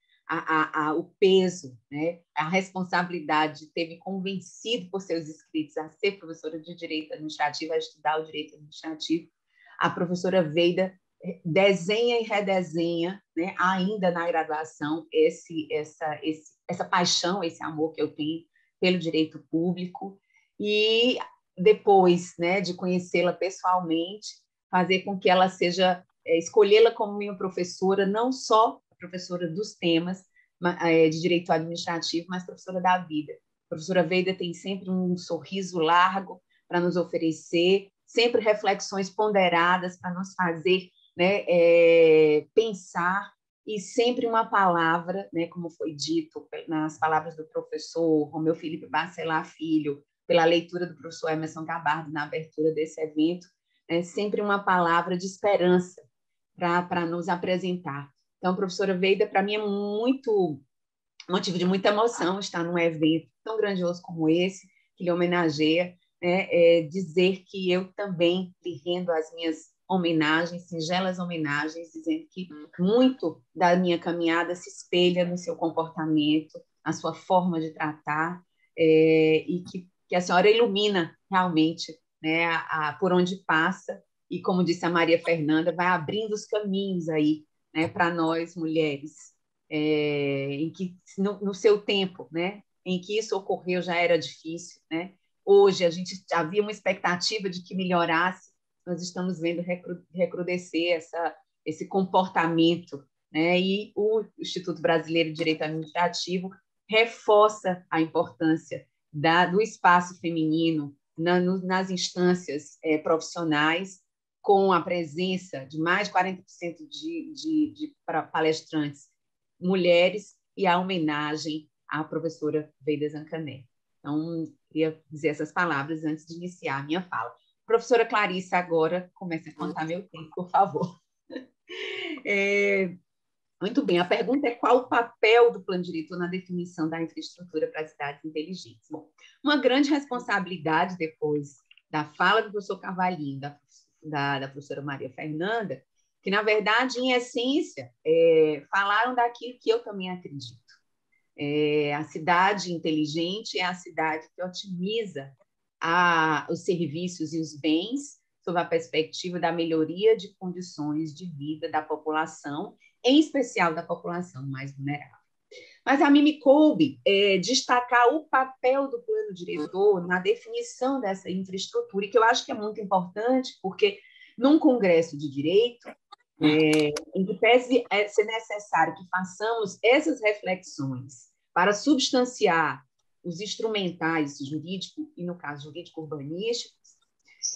o peso, né? A responsabilidade de ter me convencido por seus escritos a ser professora de Direito Administrativo, a estudar o Direito Administrativo. A professora Veida desenha e redesenha, né, ainda na graduação, essa paixão, esse amor que eu tenho pelo direito público, e depois, né, de conhecê-la pessoalmente, fazer com que ela seja, escolhê-la como minha professora, não só professora dos temas de direito administrativo, mas professora da vida. A professora Veida tem sempre um sorriso largo para nos oferecer, sempre reflexões ponderadas para nos fazer, né, pensar, e sempre uma palavra, né, como foi dito nas palavras do professor Romeu Felipe Bacelar Filho, pela leitura do professor Emerson Gabardo na abertura desse evento, sempre uma palavra de esperança para nos apresentar. Então, professora Veida, para mim é motivo de muita emoção estar num evento tão grandioso como esse, que lhe homenageia, né, dizer que eu também lhe rendo as minhas homenagens, singelas homenagens, dizendo que muito da minha caminhada se espelha no seu comportamento, na sua forma de tratar, e que a senhora ilumina realmente, né, por onde passa, e, como disse a Maria Fernanda, vai abrindo os caminhos aí, né, para nós, mulheres, em que, no seu tempo, né, em que isso ocorreu, já era difícil, né? Hoje a gente havia uma expectativa de que melhorasse, nós estamos vendo recrudescer esse comportamento, né? E o Instituto Brasileiro de Direito Administrativo reforça a importância do espaço feminino nas instâncias profissionais, com a presença de mais de 40% de palestrantes mulheres, e a homenagem à professora Veida Zancanè. Então, queria dizer essas palavras antes de iniciar a minha fala. Professora Clarissa, agora comece a contar meu tempo, por favor. Muito bem, a pergunta é: qual o papel do plano diretor na definição da infraestrutura para as cidades inteligentes? Bom, uma grande responsabilidade, depois da fala do professor Carvalhinho, da professora Maria Fernanda, que, na verdade, em essência, falaram daquilo que eu também acredito. A cidade inteligente é a cidade que otimiza os serviços e os bens sob a perspectiva da melhoria de condições de vida da população, em especial da população mais vulnerável. Mas a mim me coube destacar o papel do plano diretor na definição dessa infraestrutura, e que eu acho que é muito importante, porque num congresso de direito, em que pese ser necessário que façamos essas reflexões para substanciar os instrumentais jurídico, e no caso jurídico-urbanísticos,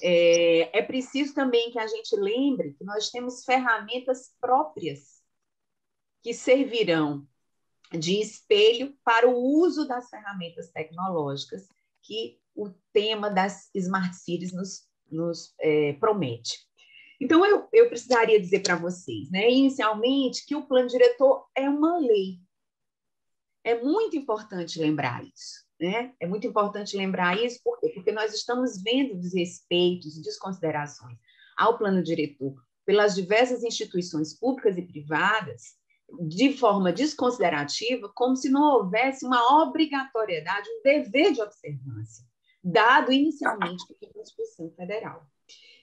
é preciso também que a gente lembre que nós temos ferramentas próprias que servirão de espelho para o uso das ferramentas tecnológicas que o tema das Smart Cities nos promete. Então, eu precisaria dizer para vocês, né, inicialmente, que o plano diretor é uma lei. É muito importante lembrar isso. Né? É muito importante lembrar isso, por quê? Porque nós estamos vendo desrespeitos e desconsiderações ao plano diretor pelas diversas instituições públicas e privadas, de forma desconsiderativa, como se não houvesse uma obrigatoriedade, um dever de observância, dado inicialmente pela Constituição Federal.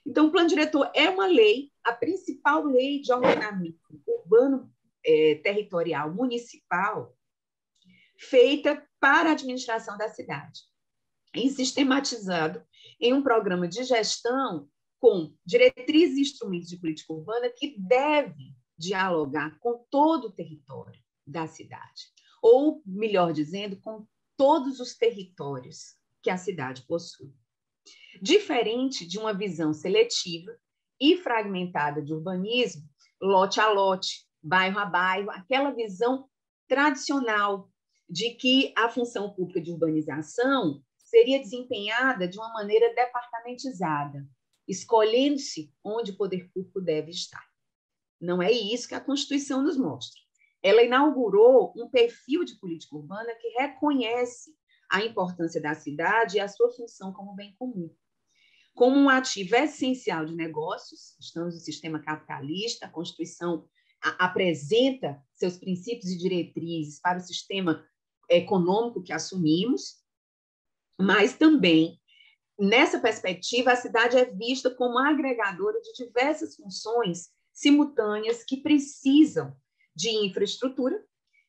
Então, o plano diretor é uma lei, a principal lei de ordenamento urbano territorial municipal, feita para a administração da cidade, e sistematizado em um programa de gestão com diretrizes e instrumentos de política urbana que deve dialogar com todo o território da cidade, ou, melhor dizendo, com todos os territórios que a cidade possui. Diferente de uma visão seletiva e fragmentada de urbanismo, lote a lote, bairro a bairro, aquela visão tradicional de que a função pública de urbanização seria desempenhada de uma maneira departamentizada, escolhendo-se onde o poder público deve estar. Não é isso que a Constituição nos mostra. Ela inaugurou um perfil de política urbana que reconhece a importância da cidade e a sua função como bem comum. Como um ativo essencial de negócios, estamos no sistema capitalista, a Constituição apresenta seus princípios e diretrizes para o sistema econômico que assumimos, mas também, nessa perspectiva, a cidade é vista como agregadora de diversas funções simultâneas que precisam de infraestrutura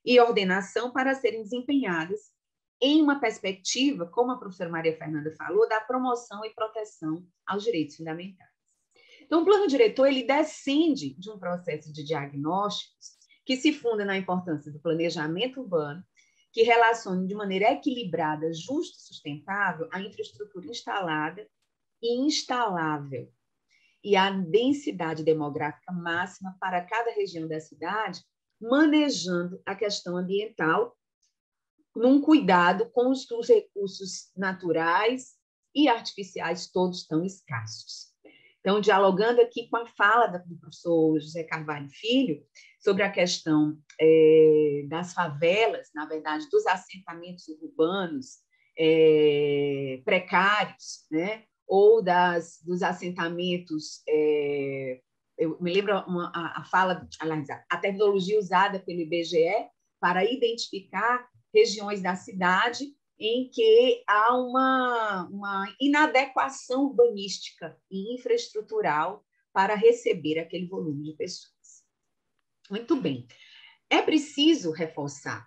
e ordenação para serem desempenhadas em uma perspectiva, como a professora Maria Fernanda falou, da promoção e proteção aos direitos fundamentais. Então, o plano diretor ele descende de um processo de diagnósticos que se funda na importância do planejamento urbano, que relaciona de maneira equilibrada, justa e sustentável a infraestrutura instalada e instalável, e a densidade demográfica máxima para cada região da cidade, manejando a questão ambiental, num cuidado com os recursos naturais e artificiais, todos tão escassos. Então, dialogando aqui com a fala do professor José Carvalho Filho, sobre a questão das favelas, na verdade, dos assentamentos urbanos precários, né? Ou dos assentamentos... eu me lembro a fala, a terminologia usada pelo IBGE para identificar regiões da cidade em que há uma inadequação urbanística e infraestrutural para receber aquele volume de pessoas. Muito bem. É preciso reforçar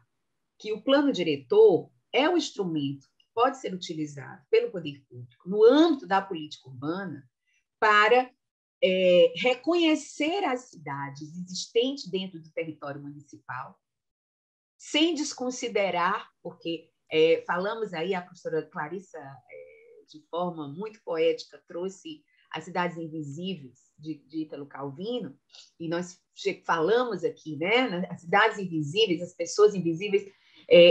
que o plano diretor é um instrumento que pode ser utilizado pelo poder público no âmbito da política urbana para reconhecer as cidades existentes dentro do território municipal, sem desconsiderar, porque falamos aí, a professora Clarissa, de forma muito poética, trouxe as cidades invisíveis de Ítalo Calvino, e nós falamos aqui, né, as cidades invisíveis, as pessoas invisíveis,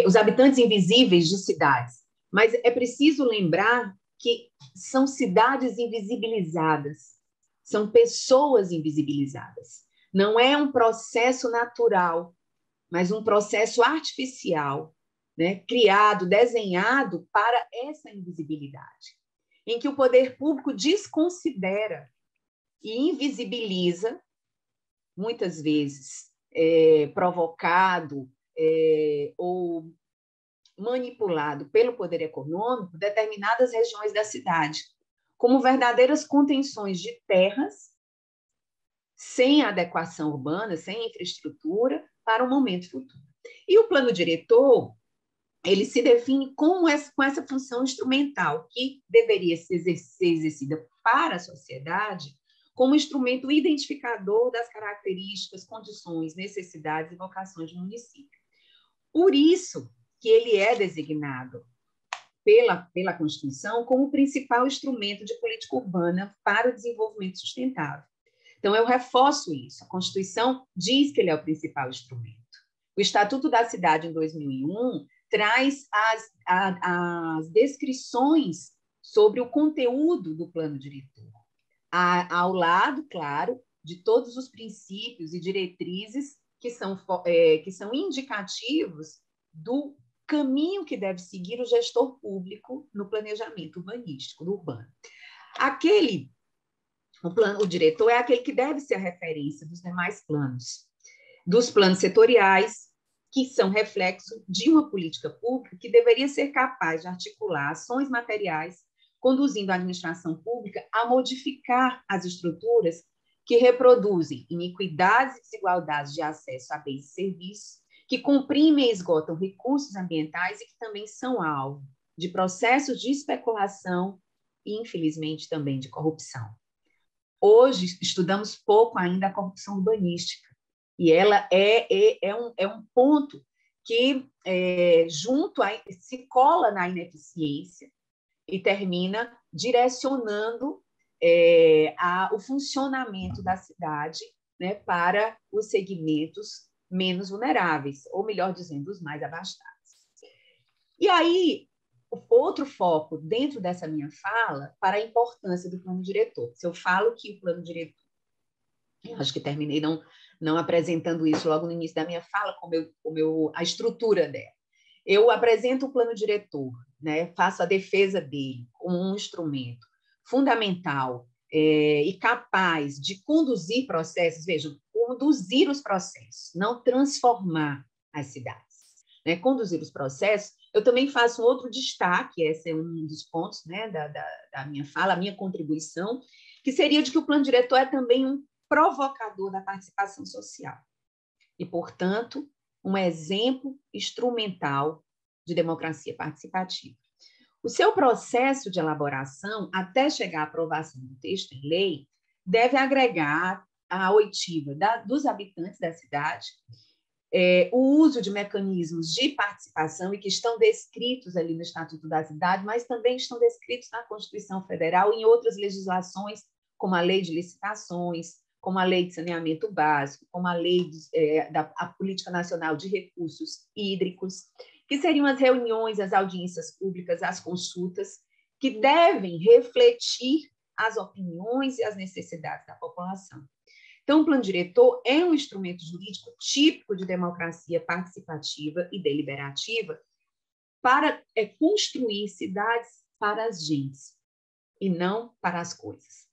os habitantes invisíveis de cidades. Mas é preciso lembrar que são cidades invisibilizadas, são pessoas invisibilizadas. Não é um processo natural, mas um processo artificial, né, criado, desenhado para essa invisibilidade, em que o poder público desconsidera e invisibiliza, muitas vezes provocado ou manipulado pelo poder econômico, determinadas regiões da cidade, como verdadeiras contenções de terras, sem adequação urbana, sem infraestrutura, para o momento futuro. E o plano diretor, ele se define com essa função instrumental, que deveria ser exercida para a sociedade como instrumento identificador das características, condições, necessidades e vocações do município. Por isso que ele é designado pela Constituição como o principal instrumento de política urbana para o desenvolvimento sustentável. Então, eu reforço isso. A Constituição diz que ele é o principal instrumento. O Estatuto da Cidade, em 2001, traz as descrições sobre o conteúdo do plano diretor, ao lado, claro, de todos os princípios e diretrizes que são indicativos do caminho que deve seguir o gestor público no planejamento urbanístico, do urbano. O diretor é aquele que deve ser a referência dos demais planos, dos planos setoriais, que são reflexo de uma política pública que deveria ser capaz de articular ações materiais, conduzindo a administração pública a modificar as estruturas que reproduzem iniquidades e desigualdades de acesso a bens e serviços, que comprimem e esgotam recursos ambientais e que também são alvo de processos de especulação e, infelizmente, também de corrupção. Hoje, estudamos pouco ainda a corrupção urbanística, e ela é um ponto que se cola na ineficiência e termina direcionando o funcionamento da cidade, né, para os segmentos menos vulneráveis, ou melhor dizendo, os mais abastados. E aí, outro foco dentro dessa minha fala para a importância do plano diretor. Se eu falo que o plano diretor, eu acho que terminei não apresentando isso logo no início da minha fala, a estrutura dela. Eu apresento o plano diretor, né, faço a defesa dele como um instrumento fundamental e capaz de conduzir processos, vejam, conduzir os processos, não transformar as cidades, né? Conduzir os processos. Eu também faço um outro destaque, esse é um dos pontos, né, da minha fala, a minha contribuição, que seria de que o plano diretor é também um provocador da participação social e, portanto, um exemplo instrumental de democracia participativa. O seu processo de elaboração, até chegar à aprovação do texto em lei, deve agregar a oitiva dos habitantes da cidade, o uso de mecanismos de participação e que estão descritos ali no Estatuto da Cidade, mas também estão descritos na Constituição Federal e em outras legislações, como a Lei de Licitações, como a Lei de Saneamento Básico, como a Lei da Política Nacional de Recursos Hídricos, que seriam as reuniões, as audiências públicas, as consultas, que devem refletir as opiniões e as necessidades da população. Então, o plano diretor é um instrumento jurídico típico de democracia participativa e deliberativa para construir cidades para as gentes e não para as coisas.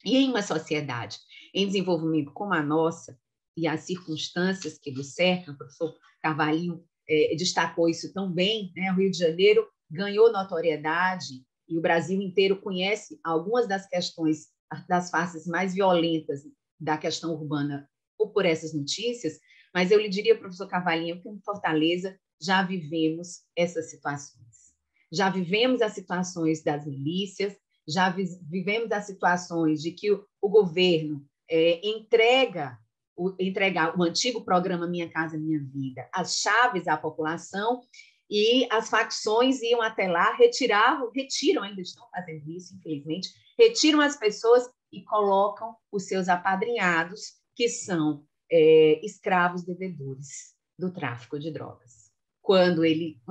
E em uma sociedade em desenvolvimento como a nossa e as circunstâncias que nos cercam, o professor Carvalhinho destacou isso tão bem, né? O Rio de Janeiro ganhou notoriedade e o Brasil inteiro conhece algumas das questões, das faces mais violentas da questão urbana por essas notícias, mas eu lhe diria, professor Carvalhinho, que em Fortaleza já vivemos essas situações. Já vivemos as situações das milícias, já vivemos as situações de que o governo entregar o antigo programa Minha Casa Minha Vida, as chaves à população, e as facções iam até lá, retiram, ainda estão fazendo isso, infelizmente, retiram as pessoas e colocam os seus apadrinhados, que são escravos devedores do tráfico de drogas. Quando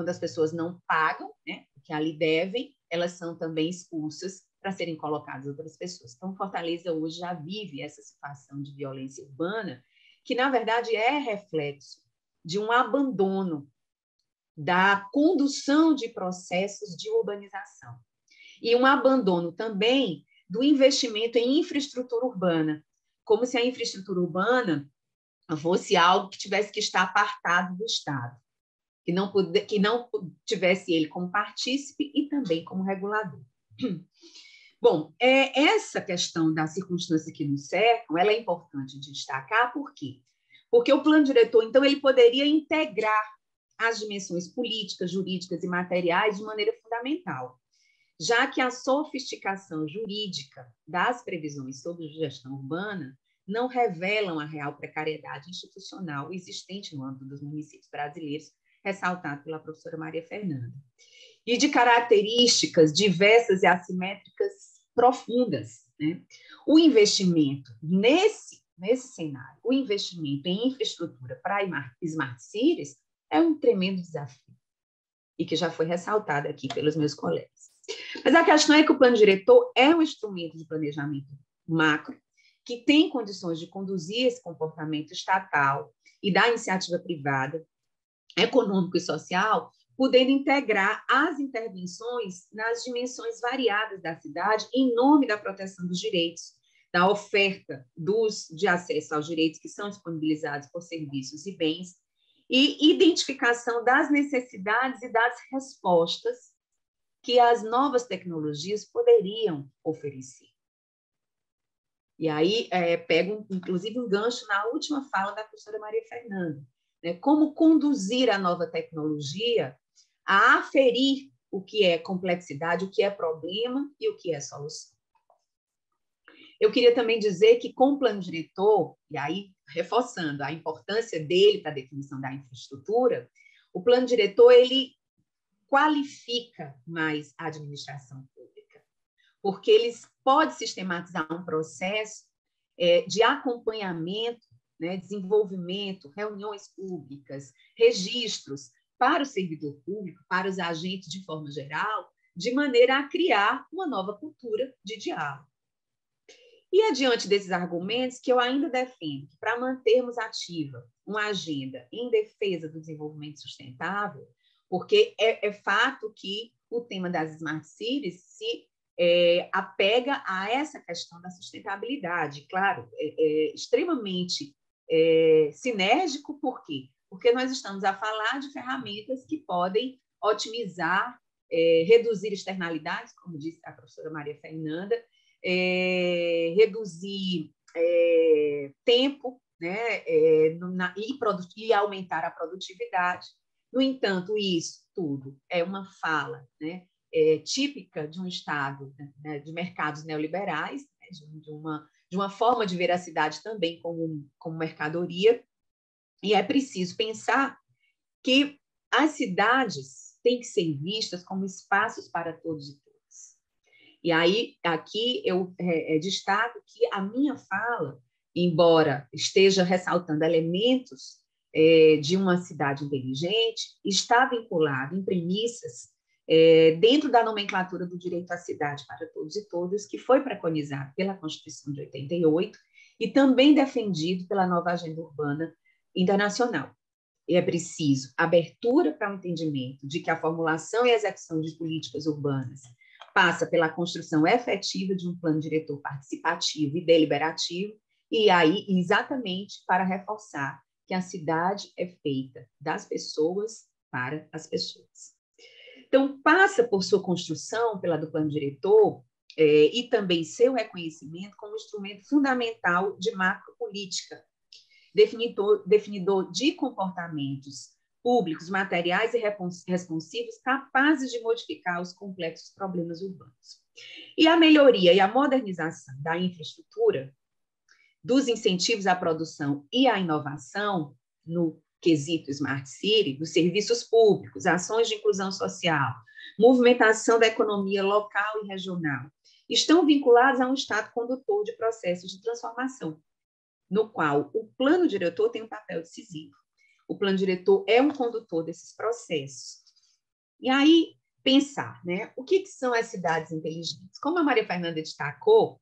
as pessoas não pagam, né, o que ali devem, elas são também expulsas para serem colocadas outras pessoas. Então, Fortaleza hoje já vive essa situação de violência urbana, que, na verdade, é reflexo de um abandono da condução de processos de urbanização. E um abandono também do investimento em infraestrutura urbana, como se a infraestrutura urbana fosse algo que tivesse que estar apartado do Estado, que não tivesse ele como partícipe e também como regulador. Bom, essa questão da circunstância que nos cercam, ela é importante de destacar, por quê? Porque o plano diretor, então, ele poderia integrar as dimensões políticas, jurídicas e materiais de maneira fundamental, já que a sofisticação jurídica das previsões sobre gestão urbana não revelam a real precariedade institucional existente no âmbito dos municípios brasileiros, ressaltado pela professora Maria Fernanda, e de características diversas e assimétricas profundas, né? O investimento nesse cenário, o investimento em infraestrutura para Smart Cities é um tremendo desafio, e que já foi ressaltado aqui pelos meus colegas. Mas a questão é que o plano diretor é um instrumento de planejamento macro, que tem condições de conduzir esse comportamento estatal e da iniciativa privada, econômico e social, podendo integrar as intervenções nas dimensões variadas da cidade em nome da proteção dos direitos, da oferta de acesso aos direitos que são disponibilizados por serviços e bens, e identificação das necessidades e das respostas que as novas tecnologias poderiam oferecer. E aí, pego, inclusive, um gancho na última fala da professora Maria Fernanda, né? Como conduzir a nova tecnologia a aferir o que é complexidade, o que é problema e o que é solução. Eu queria também dizer que, com o plano diretor, e aí reforçando a importância dele para a definição da infraestrutura, o plano diretor ele qualifica mais a administração pública, porque ele pode sistematizar um processo de acompanhamento, né, desenvolvimento, reuniões públicas, registros para o servidor público, para os agentes de forma geral, de maneira a criar uma nova cultura de diálogo. E é diante desses argumentos que eu ainda defendo que, para mantermos ativa uma agenda em defesa do desenvolvimento sustentável, porque é fato que o tema das Smart Cities se apega a essa questão da sustentabilidade. Claro, extremamente sinérgico, por quê? Porque nós estamos a falar de ferramentas que podem otimizar, reduzir externalidades, como disse a professora Maria Fernanda, reduzir tempo, né, e aumentar a produtividade. No entanto, isso tudo é uma fala, né, típica de um Estado, né, de mercados neoliberais, né, de uma forma de ver a cidade também como mercadoria, e é preciso pensar que as cidades têm que ser vistas como espaços para todos e todas. E aí, aqui, eu destaco que a minha fala, embora esteja ressaltando elementos de uma cidade inteligente, está vinculado em premissas dentro da nomenclatura do direito à cidade para todos e todas, que foi preconizado pela Constituição de 88 e também defendido pela nova Agenda Urbana Internacional. E é preciso abertura para o entendimento de que a formulação e a execução de políticas urbanas passa pela construção efetiva de um plano diretor participativo e deliberativo, e aí exatamente para reforçar que a cidade é feita das pessoas para as pessoas. Então, passa por sua construção do plano diretor e também seu reconhecimento como instrumento fundamental de macropolítica, definidor de comportamentos públicos, materiais e responsivos capazes de modificar os complexos problemas urbanos. E a melhoria e a modernização da infraestrutura, dos incentivos à produção e à inovação no quesito Smart City, dos serviços públicos, ações de inclusão social, movimentação da economia local e regional, estão vinculados a um estado condutor de processos de transformação, no qual o plano diretor tem um papel decisivo. O plano diretor é um condutor desses processos. E aí, pensar, né? O que são as cidades inteligentes? Como a Maria Fernanda destacou,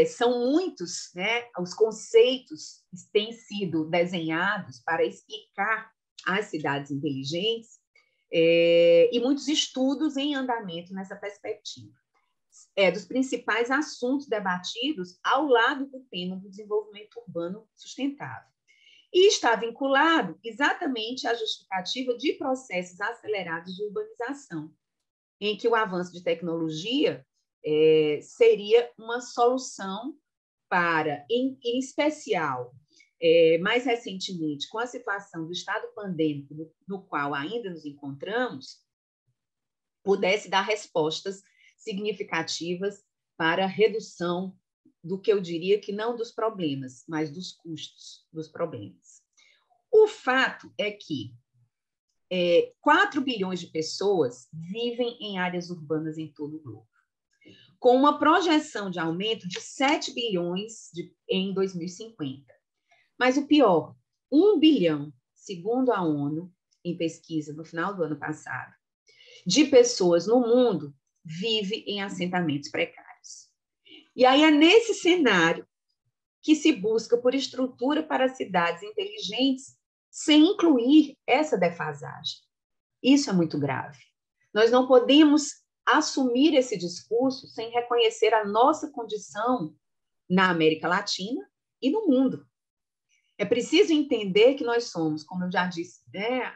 são muitos, né, os conceitos que têm sido desenhados para explicar as cidades inteligentes e muitos estudos em andamento nessa perspectiva. Dos principais assuntos debatidos ao lado do tema do desenvolvimento urbano sustentável. E está vinculado exatamente à justificativa de processos acelerados de urbanização, em que o avanço de tecnologia seria uma solução para, em especial, mais recentemente, com a situação do estado pandêmico no qual ainda nos encontramos, pudesse dar respostas significativas para a redução do que eu diria que não dos problemas, mas dos custos dos problemas. O fato é que 4 bilhões de pessoas vivem em áreas urbanas em todo o globo, com uma projeção de aumento de 7 bilhões em 2050. Mas o pior, 1 bilhão, segundo a ONU, em pesquisa no final do ano passado, de pessoas no mundo vive em assentamentos precários. E aí é nesse cenário que se busca por estrutura para cidades inteligentes, sem incluir essa defasagem. Isso é muito grave. Nós não podemos assumir esse discurso sem reconhecer a nossa condição na América Latina e no mundo. É preciso entender que nós somos, como eu já disse,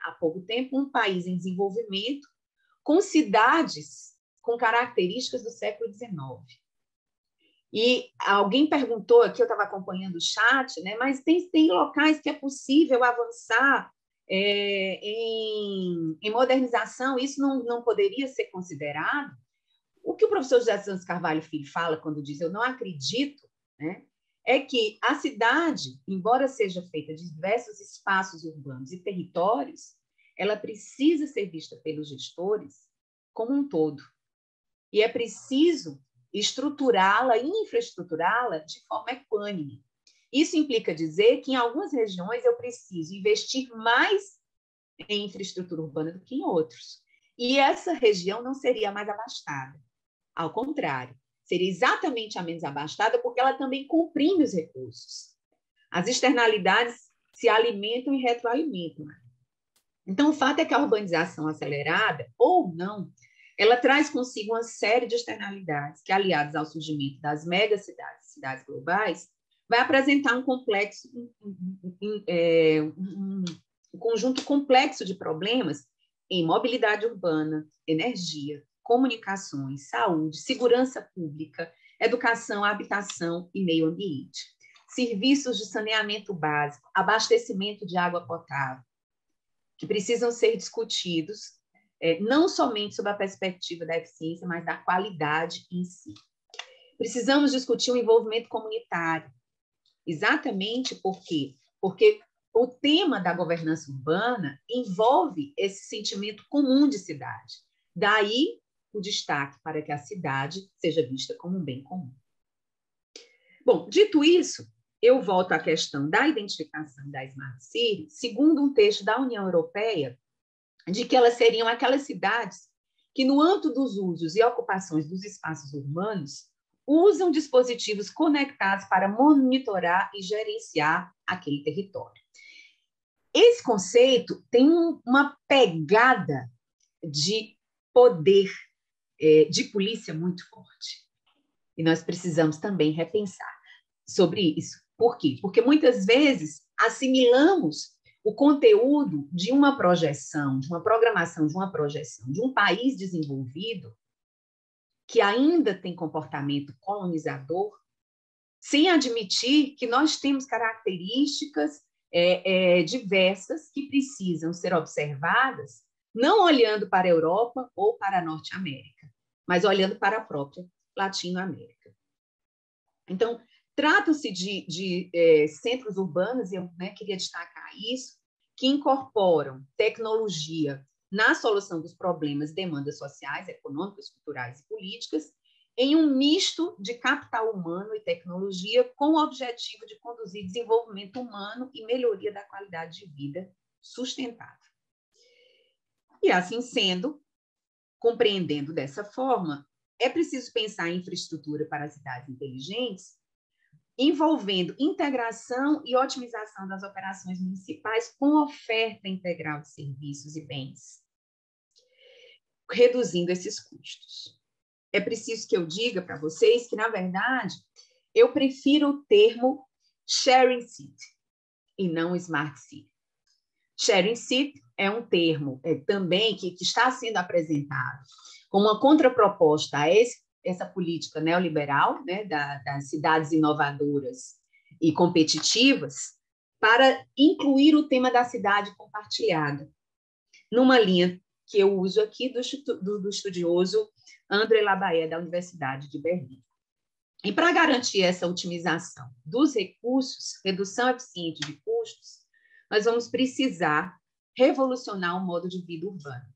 há pouco tempo, um país em desenvolvimento com cidades com características do século XIX. E alguém perguntou aqui, eu estava acompanhando o chat, mas tem locais que é possível avançar em modernização, isso não poderia ser considerado? O que o professor José Santos Carvalho Filho fala quando diz eu não acredito, é que a cidade, embora seja feita de diversos espaços urbanos e territórios, ela precisa ser vista pelos gestores como um todo. E é preciso estruturá-la e infraestruturá-la de forma equânime. Isso implica dizer que, em algumas regiões, eu preciso investir mais em infraestrutura urbana do que em outros. E essa região não seria mais abastada. Ao contrário, seria exatamente a menos abastada porque ela também comprime os recursos. As externalidades se alimentam e retroalimentam. Então, o fato é que a urbanização acelerada, ou não, ela traz consigo uma série de externalidades que, aliadas ao surgimento das megacidades, cidades globais, vai apresentar um conjunto complexo de problemas em mobilidade urbana, energia, comunicações, saúde, segurança pública, educação, habitação e meio ambiente, serviços de saneamento básico, abastecimento de água potável, que precisam ser discutidos não somente sob a perspectiva da eficiência, mas da qualidade em si. Precisamos discutir o envolvimento comunitário, exatamente porque o tema da governança urbana envolve esse sentimento comum de cidade. Daí o destaque para que a cidade seja vista como um bem comum. Bom, dito isso, eu volto à questão da identificação da Smart City, segundo um texto da União Europeia, de que elas seriam aquelas cidades que, no âmbito dos usos e ocupações dos espaços urbanos, usam dispositivos conectados para monitorar e gerenciar aquele território. Esse conceito tem uma pegada de poder, de polícia muito forte. E nós precisamos também repensar sobre isso. Por quê? Porque muitas vezes assimilamos o conteúdo de uma projeção, de uma programação, de uma projeção de um país desenvolvido que ainda tem comportamento colonizador, sem admitir que nós temos características diversas que precisam ser observadas, não olhando para a Europa ou para a Norte América, mas olhando para a própria Latinoamérica. Então, trata-se de centros urbanos, e eu queria destacar isso, que incorporam tecnologia na solução dos problemas e demandas sociais, econômicas, culturais e políticas, em um misto de capital humano e tecnologia com o objetivo de conduzir desenvolvimento humano e melhoria da qualidade de vida sustentável. E, assim sendo, compreendendo dessa forma, é preciso pensar em infraestrutura para cidades inteligentes, envolvendo integração e otimização das operações municipais com oferta integral de serviços e bens, reduzindo esses custos. É preciso que eu diga para vocês que, na verdade, eu prefiro o termo sharing city e não smart city. Sharing city é um termo também que está sendo apresentado como uma contraproposta a essa política neoliberal, das cidades inovadoras e competitivas, para incluir o tema da cidade compartilhada, numa linha que eu uso aqui do estudioso André Labaé, da Universidade de Berlim. E para garantir essa otimização dos recursos, redução eficiente de custos, nós vamos precisar revolucionar o modo de vida urbano.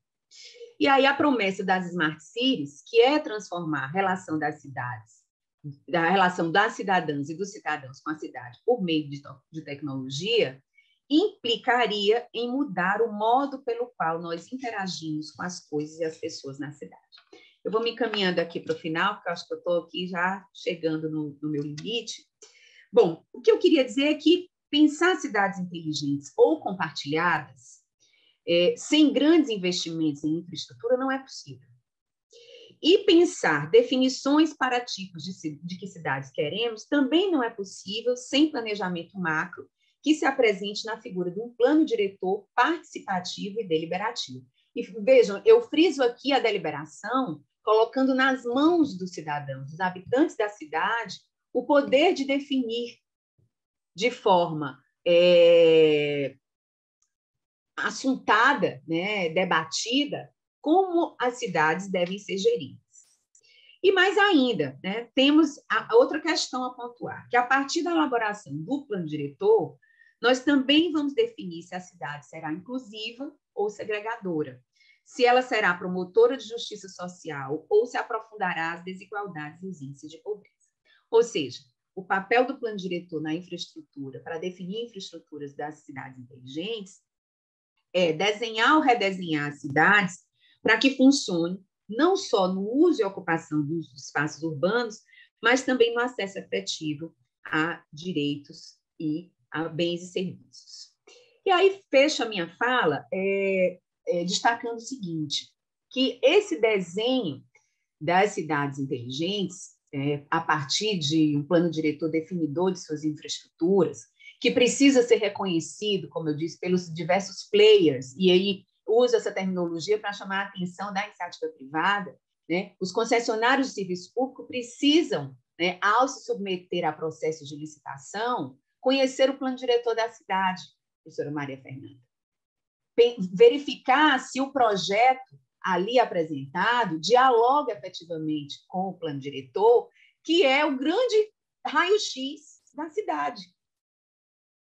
E aí a promessa das Smart Cities, que é transformar a relação das cidades, da relação das cidadãs e dos cidadãos com a cidade por meio de tecnologia, implicaria em mudar o modo pelo qual nós interagimos com as coisas e as pessoas na cidade. Eu vou me encaminhando aqui para o final, porque eu acho que eu estou aqui já chegando no meu limite. Bom, o que eu queria dizer é que pensar cidades inteligentes ou compartilhadas, sem grandes investimentos em infraestrutura, não é possível. E pensar definições para tipos de que cidades queremos também não é possível sem planejamento macro que se apresente na figura de um plano diretor participativo e deliberativo. E vejam, eu friso aqui a deliberação, colocando nas mãos dos cidadãos, dos habitantes da cidade, o poder de definir de forma assuntada, né, debatida, como as cidades devem ser geridas. E mais ainda, né, temos a outra questão a pontuar, que a partir da elaboração do plano diretor, nós também vamos definir se a cidade será inclusiva ou segregadora, se ela será promotora de justiça social ou se aprofundará as desigualdades e os índices de pobreza. Ou seja, o papel do plano diretor na infraestrutura, para definir infraestruturas das cidades inteligentes, é desenhar ou redesenhar as cidades para que funcione não só no uso e ocupação dos espaços urbanos, mas também no acesso efetivo a direitos e a bens e serviços. E aí fecho a minha fala destacando o seguinte, que esse desenho das cidades inteligentes, a partir de um plano diretor definidor de suas infraestruturas, que precisa ser reconhecido, como eu disse, pelos diversos players, e aí uso essa terminologia para chamar a atenção da iniciativa privada, né? Os concessionários de serviço público precisam, né, ao se submeter a processo de licitação, conhecer o plano diretor da cidade, professora Maria Fernanda. Verificar se o projeto ali apresentado dialoga efetivamente com o plano diretor, que é o grande raio-x da cidade,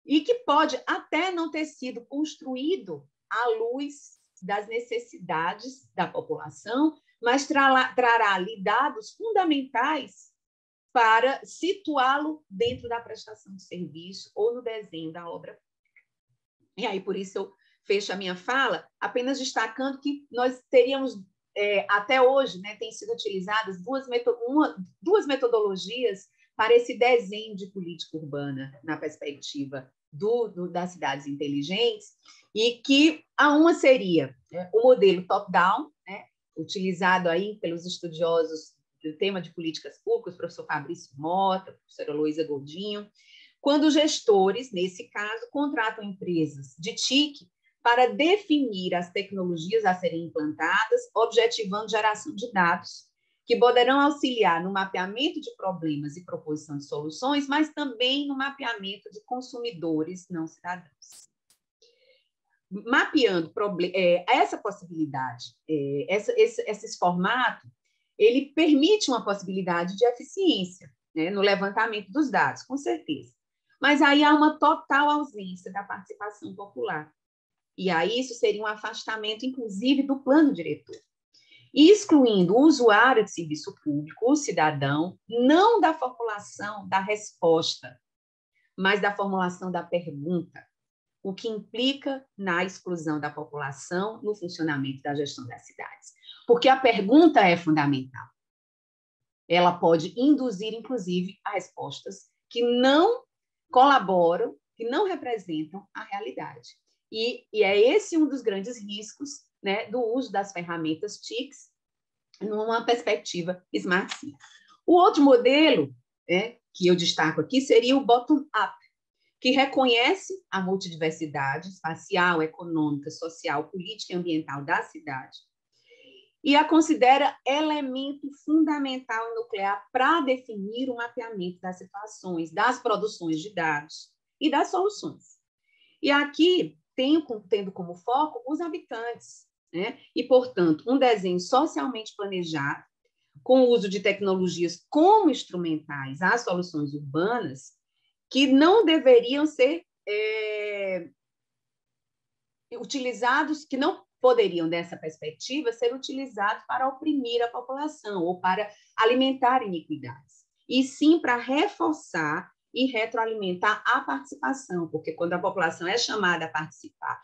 e que pode até não ter sido construído à luz das necessidades da população, mas trará ali dados fundamentais para situá-lo dentro da prestação de serviço ou no desenho da obra. E aí, por isso, eu fecho a minha fala apenas destacando que nós teríamos, até hoje, né, têm sido utilizadas duas metodologias para esse desenho de política urbana na perspectiva das cidades inteligentes, e que uma seria, né, o modelo top-down, né, utilizado aí pelos estudiosos do tema de políticas públicas, o professor Fabrício Mota, a professora Heloísa Godinho, quando gestores, nesse caso, contratam empresas de TIC para definir as tecnologias a serem implantadas, objetivando geração de dados, que poderão auxiliar no mapeamento de problemas e proposição de soluções, mas também no mapeamento de consumidores não cidadãos. Mapeando essa possibilidade, esse formato, ele permite uma possibilidade de eficiência, né, no levantamento dos dados, com certeza. Mas aí há uma total ausência da participação popular. E aí isso seria um afastamento, inclusive, do plano diretor, excluindo o usuário de serviço público, o cidadão, não da formulação da resposta, mas da formulação da pergunta, o que implica na exclusão da população no funcionamento da gestão das cidades. Porque a pergunta é fundamental. Ela pode induzir, inclusive, a respostas que não colaboram, que não representam a realidade. E é esse um dos grandes riscos, né, do uso das ferramentas TICs numa perspectiva Smart City. O outro modelo, né, que eu destaco aqui seria o bottom-up, que reconhece a multidiversidade espacial, econômica, social, política e ambiental da cidade e a considera elemento fundamental e nuclear para definir o mapeamento das situações, das produções de dados e das soluções. E aqui tendo como foco os habitantes, né? E, portanto, um desenho socialmente planejado, com o uso de tecnologias como instrumentais às soluções urbanas, que não deveriam ser utilizados, que não poderiam, dessa perspectiva, ser utilizados para oprimir a população ou para alimentar iniquidades, e sim para reforçar e retroalimentar a participação, porque quando a população é chamada a participar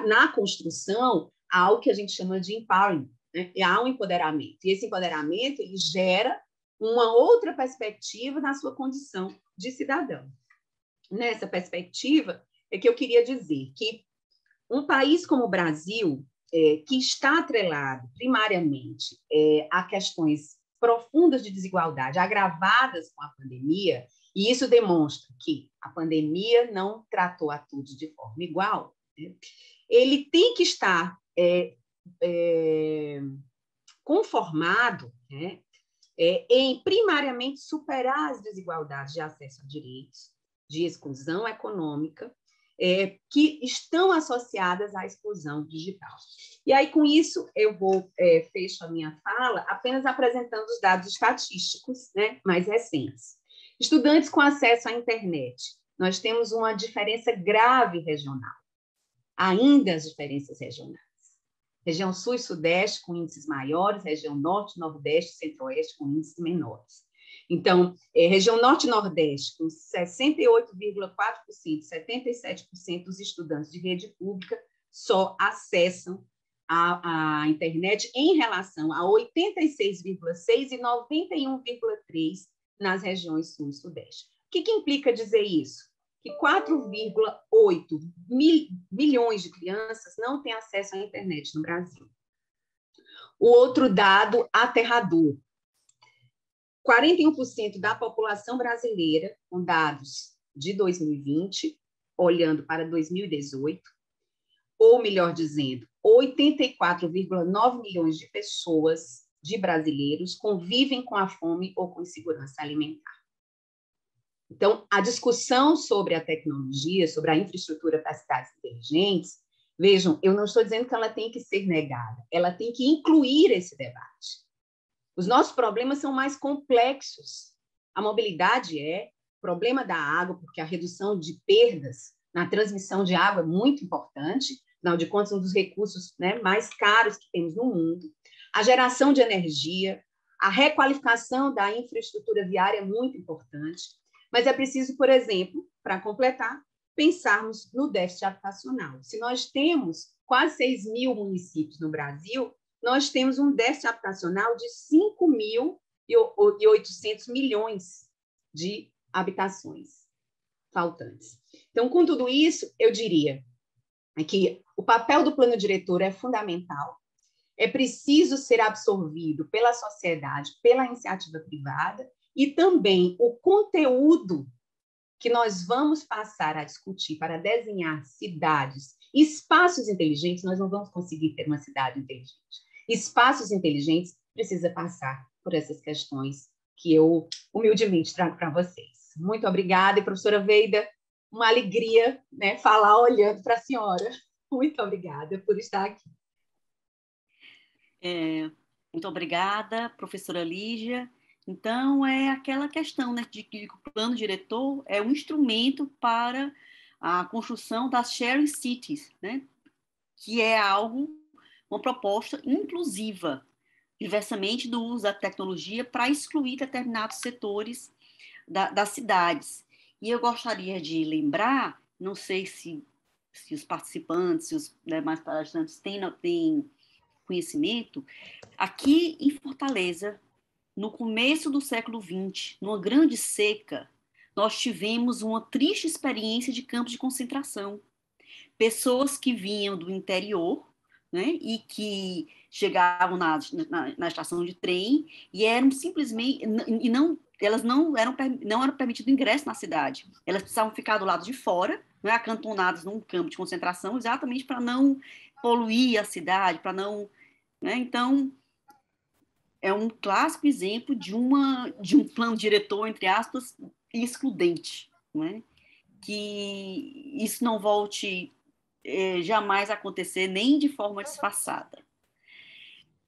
na construção, há o que a gente chama de empowering, né? E há um empoderamento, e esse empoderamento ele gera uma outra perspectiva na sua condição de cidadão. Nessa perspectiva é que eu queria dizer que um país como o Brasil, que está atrelado primariamente a questões profundas de desigualdade, agravadas com a pandemia, e isso demonstra que a pandemia não tratou a todos de forma igual, né? Ele tem que estar conformado, né, em primariamente superar as desigualdades de acesso a direitos, de exclusão econômica, que estão associadas à exclusão digital. E aí, com isso, eu fecho a minha fala apenas apresentando os dados estatísticos, né, mais recentes. Estudantes com acesso à internet. Nós temos uma diferença grave regional. Ainda as diferenças regionais. Região Sul e Sudeste com índices maiores, região Norte, Nordeste e Centro-Oeste com índices menores. Então, região Norte e Nordeste, com 68,4%, 77% dos estudantes de rede pública só acessam a internet em relação a 86,6% e 91,3% nas regiões Sul e Sudeste. O que implica dizer isso? Que 4,8 milhões de crianças não têm acesso à internet no Brasil. O outro dado aterrador: 41% da população brasileira, com dados de 2020, olhando para 2018, ou melhor dizendo, 84,9 milhões de pessoas, de brasileiros, convivem com a fome ou com insegurança alimentar. Então, a discussão sobre a tecnologia, sobre a infraestrutura para cidades inteligentes, vejam, eu não estou dizendo que ela tem que ser negada, ela tem que incluir esse debate. Os nossos problemas são mais complexos. A mobilidade o problema da água, porque a redução de perdas na transmissão de água é muito importante, afinal de contas, um dos recursos, né, mais caros que temos no mundo. A geração de energia, a requalificação da infraestrutura viária é muito importante, mas é preciso, por exemplo, para completar, pensarmos no déficit habitacional. Se nós temos quase 6 mil municípios no Brasil, nós temos um déficit habitacional de 5.800 milhões de habitações faltantes. Então, com tudo isso, eu diria que o papel do plano diretor é fundamental, é preciso ser absorvido pela sociedade, pela iniciativa privada, e também o conteúdo que nós vamos passar a discutir para desenhar cidades, espaços inteligentes. Nós não vamos conseguir ter uma cidade inteligente. Espaços inteligentes precisa passar por essas questões que eu humildemente trago para vocês. Muito obrigada, e professora Weida, uma alegria, né, falar olhando para a senhora. Muito obrigada por estar aqui. Muito obrigada, professora Lígia. Então, é aquela questão, né, de que o plano diretor é um instrumento para a construção das sharing cities, né, que é uma proposta inclusiva, diversamente do uso da tecnologia para excluir determinados setores das cidades. E eu gostaria de lembrar, não sei se os participantes, se os demais palestrantes têm conhecimento, aqui em Fortaleza, no começo do século XX, numa grande seca, nós tivemos uma triste experiência de campos de concentração. Pessoas que vinham do interior, né, e que chegavam na estação de trem e eram simplesmente elas não eram permitido ingresso na cidade. Elas precisavam ficar do lado de fora, né, acantonadas num campo de concentração, exatamente para não poluir a cidade, para não, né? Então, é um clássico exemplo de um plano diretor, entre aspas, excludente, né? isso não volte jamais a acontecer, nem de forma disfarçada.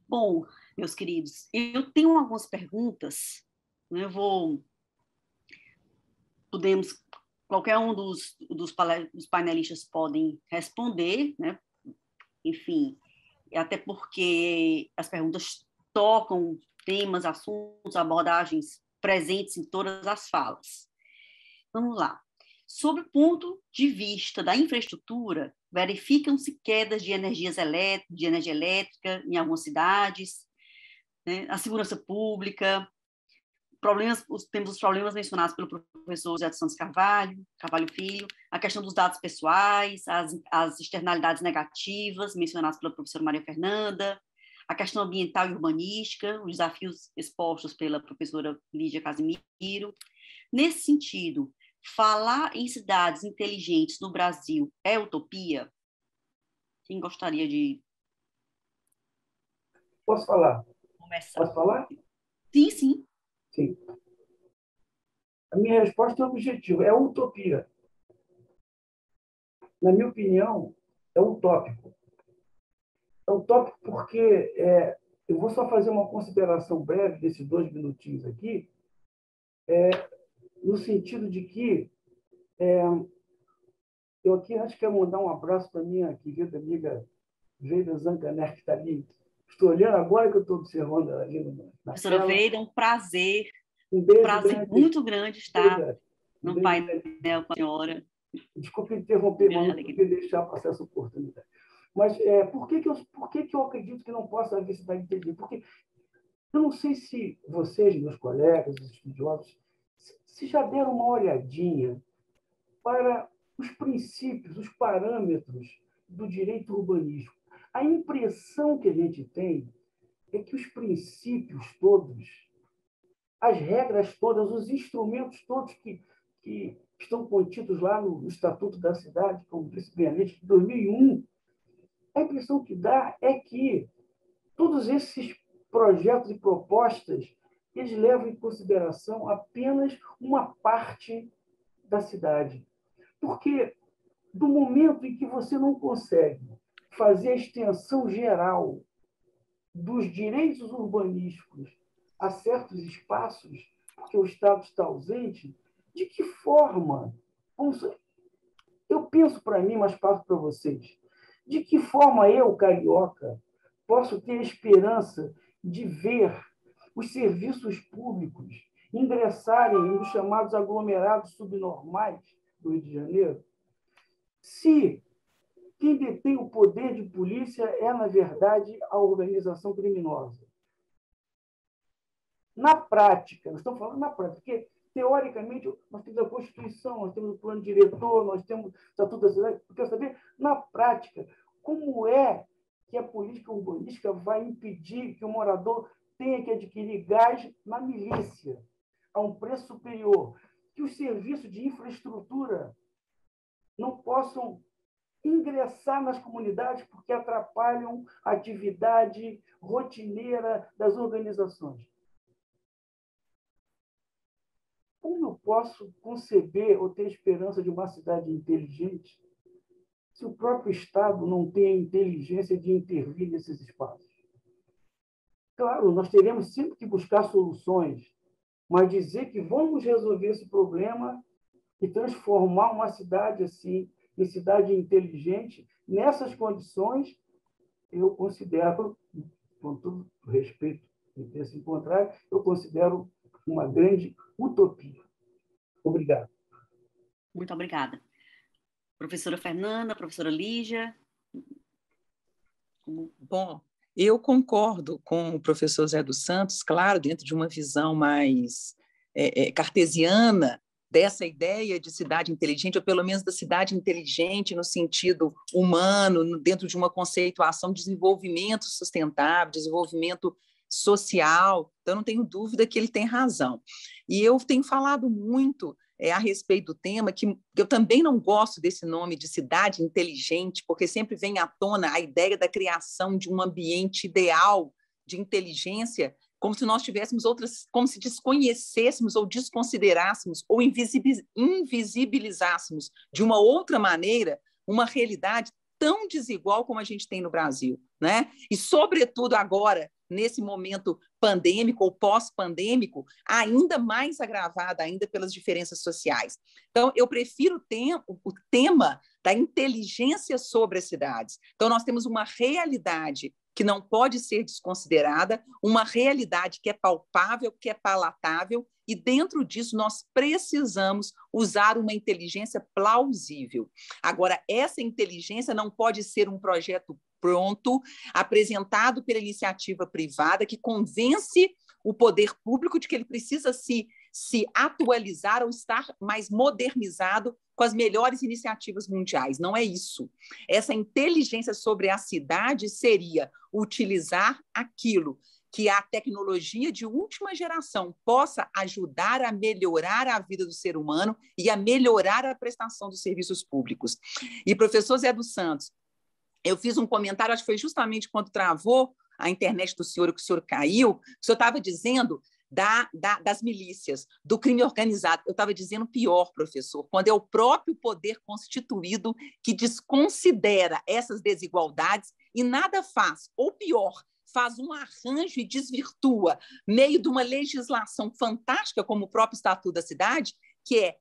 Bom, meus queridos, eu tenho algumas perguntas, né? Qualquer um dos painelistas podem responder, né? Enfim, até porque as perguntas tocam temas, assuntos, abordagens presentes em todas as falas. Vamos lá. Sob o ponto de vista da infraestrutura, verificam-se quedas de energia elétrica em algumas cidades, né? A segurança pública, temos os problemas mencionados pelo professor José de Santos Carvalho Filho, a questão dos dados pessoais, as externalidades negativas mencionadas pela professora Maria Fernanda, a questão ambiental e urbanística, os desafios expostos pela professora Lídia Casimiro. Nesse sentido, falar em cidades inteligentes no Brasil é utopia? Quem gostaria de Posso falar? começar? Posso falar? Sim, sim. Sim. A minha resposta é objetiva, é utopia. Na minha opinião, é utópico. É utópico porque eu vou só fazer uma consideração breve desses 2 minutinhos aqui, no sentido de que eu aqui acho que quero mandar um abraço para a minha querida amiga Veida Zancaner, que está ali. Estou olhando agora que eu estou observando ela ali na Professora tela. Veida, é um prazer. Um beijo Prazer grande. muito grande estar no beijo painel com a senhora. Desculpe interromper, mas não podia deixar passar essa oportunidade. Mas por que eu acredito que não possa haver cidade inteligente? Porque eu não sei se vocês, meus colegas, os estudiosos, se já deram uma olhadinha para os princípios, os parâmetros do direito urbanístico. A impressão que a gente tem é que os princípios todos, as regras todas, os instrumentos todos que estão contidos lá no Estatuto da Cidade, como disse bem a lei de 2001, a impressão que dá é que todos esses projetos e propostas, eles levam em consideração apenas uma parte da cidade. Porque do momento em que você não consegue fazer a extensão geral dos direitos urbanísticos a certos espaços, porque o Estado está ausente, de que forma? Eu penso para mim, mas passo para vocês. De que forma eu, carioca, posso ter a esperança de ver os serviços públicos ingressarem nos chamados aglomerados subnormais do Rio de Janeiro, se quem detém o poder de polícia é, na verdade, a organização criminosa? Na prática, nós estamos falando na prática, porque, teoricamente, nós temos a Constituição, nós temos o plano diretor, nós temos o Estatuto da Cidade. Eu quero saber, na prática, como é que a política urbanística vai impedir que o morador tenha que adquirir gás na milícia, a um preço superior, que os serviços de infraestrutura não possam ingressar nas comunidades porque atrapalham a atividade rotineira das organizações? Como eu posso conceber ou ter esperança de uma cidade inteligente se o próprio Estado não tem a inteligência de intervir nesses espaços? Claro, nós teremos sempre que buscar soluções, mas dizer que vamos resolver esse problema e transformar uma cidade assim em cidade inteligente, nessas condições, eu considero, com todo o respeito e penso em contrário, eu considero uma grande utopia. Obrigado. Muito obrigada. Professora Fernanda, professora Lígia. Bom, eu concordo com o professor Zé dos Santos, claro, dentro de uma visão mais cartesiana dessa ideia de cidade inteligente, ou pelo menos da cidade inteligente no sentido humano, dentro de uma conceituação de desenvolvimento sustentável, desenvolvimento social. Então, não tenho dúvida que ele tem razão. E eu tenho falado muito a respeito do tema, que eu também não gosto desse nome de cidade inteligente, porque sempre vem à tona a ideia da criação de um ambiente ideal de inteligência como se nós tivéssemos outras, como se desconhecêssemos ou desconsiderássemos ou invisibilizássemos de uma outra maneira uma realidade tão desigual como a gente tem no Brasil, né? E, sobretudo, agora, nesse momento pandêmico ou pós-pandêmico, ainda mais agravada ainda pelas diferenças sociais. Então, eu prefiro o tema da inteligência sobre as cidades. Então, nós temos uma realidade que não pode ser desconsiderada, uma realidade que é palpável, que é palatável, e dentro disso nós precisamos usar uma inteligência plausível. Agora, essa inteligência não pode ser um projeto pronto, apresentado pela iniciativa privada, que convence o poder público de que ele precisa se atualizar ou estar mais modernizado com as melhores iniciativas mundiais. Não é isso. Essa inteligência sobre a cidade seria utilizar aquilo que a tecnologia de última geração possa ajudar a melhorar a vida do ser humano e a melhorar a prestação dos serviços públicos. E, professor Zé dos Santos, eu fiz um comentário, acho que foi justamente quando travou a internet do senhor, que o senhor caiu, o senhor estava dizendo das milícias, do crime organizado. Eu estava dizendo pior, professor, quando é o próprio poder constituído que desconsidera essas desigualdades e nada faz, ou pior, faz um arranjo e desvirtua, meio de uma legislação fantástica, como o próprio Estatuto da Cidade, que é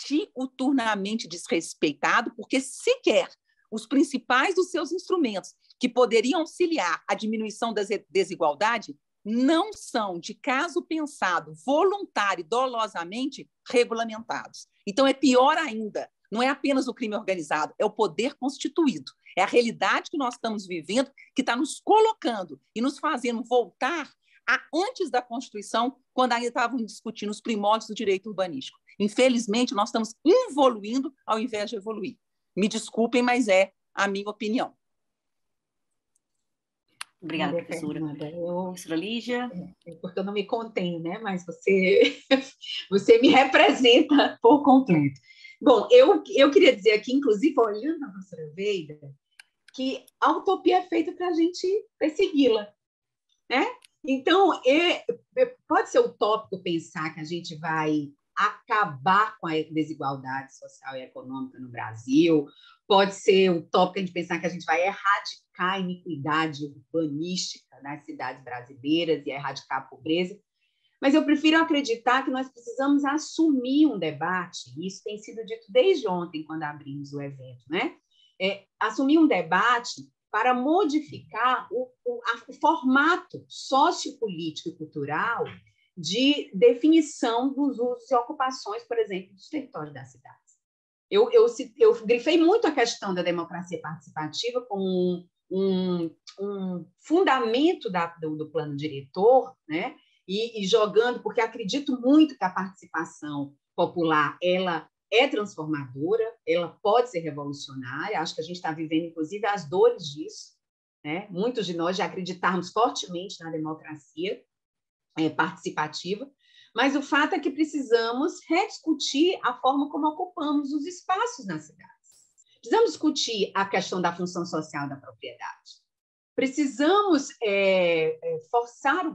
diuturnamente desrespeitado, porque sequer os principais dos seus instrumentos que poderiam auxiliar a diminuição da desigualdade não são, de caso pensado, voluntário e dolosamente regulamentados. Então, é pior ainda. Não é apenas o crime organizado, é o poder constituído. É a realidade que nós estamos vivendo que está nos colocando e nos fazendo voltar a antes da Constituição, quando ainda estavam discutindo os primórdios do direito urbanístico. Infelizmente, nós estamos evoluindo ao invés de evoluir. Me desculpem, mas é a minha opinião. Obrigada, professora. Professora Lígia. Porque eu não me contenho, né? Mas você me representa por completo. Bom, eu queria dizer aqui, inclusive, olhando a professora Veida, que a utopia é feita para a gente persegui-la, né? Então, pode ser utópico pensar que a gente vai acabar com a desigualdade social e econômica no Brasil, pode ser utópico a gente pensar que a gente vai erradicar a iniquidade urbanística nas cidades brasileiras e erradicar a pobreza, mas eu prefiro acreditar que nós precisamos assumir um debate, e isso tem sido dito desde ontem, quando abrimos o evento, né? Assumir um debate para modificar o formato sociopolítico e cultural de definição dos usos e ocupações, por exemplo, dos territórios das cidades. Eu grifei muito a questão da democracia participativa como um fundamento do plano diretor, né? E jogando, porque acredito muito que a participação popular ela é transformadora, ela pode ser revolucionária, acho que a gente está vivendo, inclusive, as dores disso, né? Muitos de nós já acreditarmos fortemente na democracia participativa, mas o fato é que precisamos rediscutir a forma como ocupamos os espaços nas cidades. Precisamos discutir a questão da função social da propriedade. Precisamos forçar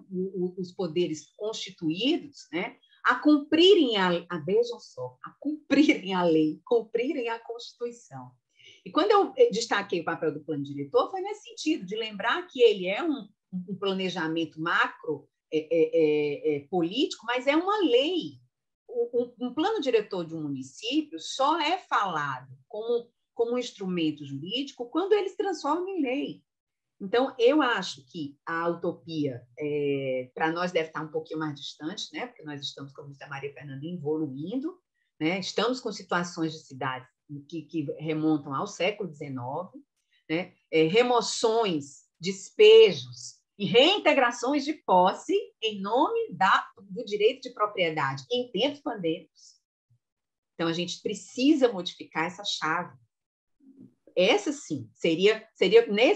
os poderes constituídos, né, a cumprirem vejam só, a cumprirem a lei, cumprirem a Constituição. E quando eu destaquei o papel do plano diretor, foi nesse sentido, de lembrar que ele é um planejamento macro político, mas é uma lei. Um plano diretor de um município só é falado como um instrumento jurídico quando ele se transforma em lei. Então, eu acho que a utopia, para nós, deve estar um pouquinho mais distante, né? Porque nós estamos, como disse a Maria Fernanda, evoluindo, né? Estamos com situações de cidades que remontam ao século XIX, né? Remoções, despejos e reintegrações de posse em nome do direito de propriedade em tempos pandêmicos. Então, a gente precisa modificar essa chave. Essa, sim, seria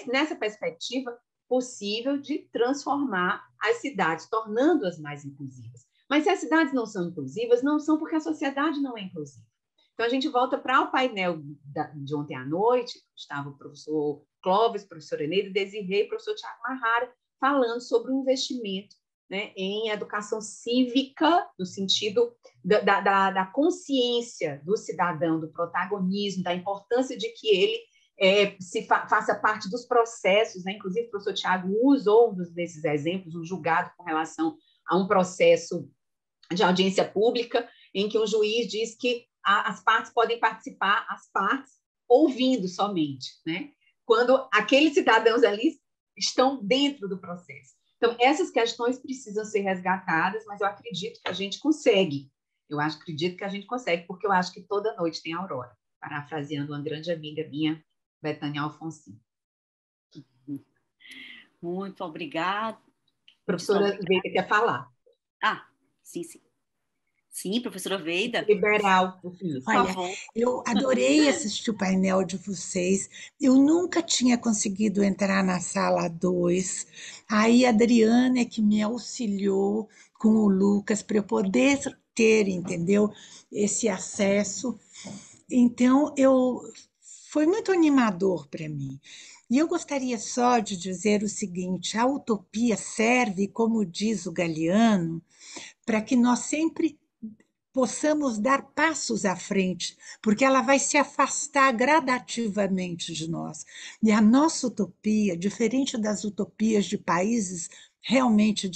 nessa perspectiva possível de transformar as cidades, tornando-as mais inclusivas. Mas se as cidades não são inclusivas, não são porque a sociedade não é inclusiva. Então, a gente volta para o painel de ontem à noite, estava o professor Clóvis, professor Eneida, Desirê, professor Tiago Marrara, falando sobre o investimento né, em educação cívica, no sentido da consciência do cidadão, do protagonismo, da importância de que ele faça parte dos processos, né? Inclusive o professor Tiago usou um desses exemplos, um julgado com relação a um processo de audiência pública, em que o juiz diz que as partes podem participar, as partes ouvindo somente, né? Quando aqueles cidadãos ali estão dentro do processo. Então, essas questões precisam ser resgatadas, mas eu acredito que a gente consegue. Acredito que a gente consegue, porque eu acho que toda noite tem aurora, parafraseando uma grande amiga minha, Betânia Alfonsin. Muito obrigada. Professora Veida quer falar. Sim. Sim, professora Veida. Liberal. Olha, eu adorei assistir o painel de vocês. Eu nunca tinha conseguido entrar na sala 2. Aí a Adriana é que me auxiliou com o Lucas para eu poder ter, entendeu, esse acesso. Então, foi muito animador para mim. E eu gostaria só de dizer o seguinte: a utopia serve, como diz o Galeano, para que nós sempre possamos dar passos à frente, porque ela vai se afastar gradativamente de nós. E a nossa utopia, diferente das utopias de países realmente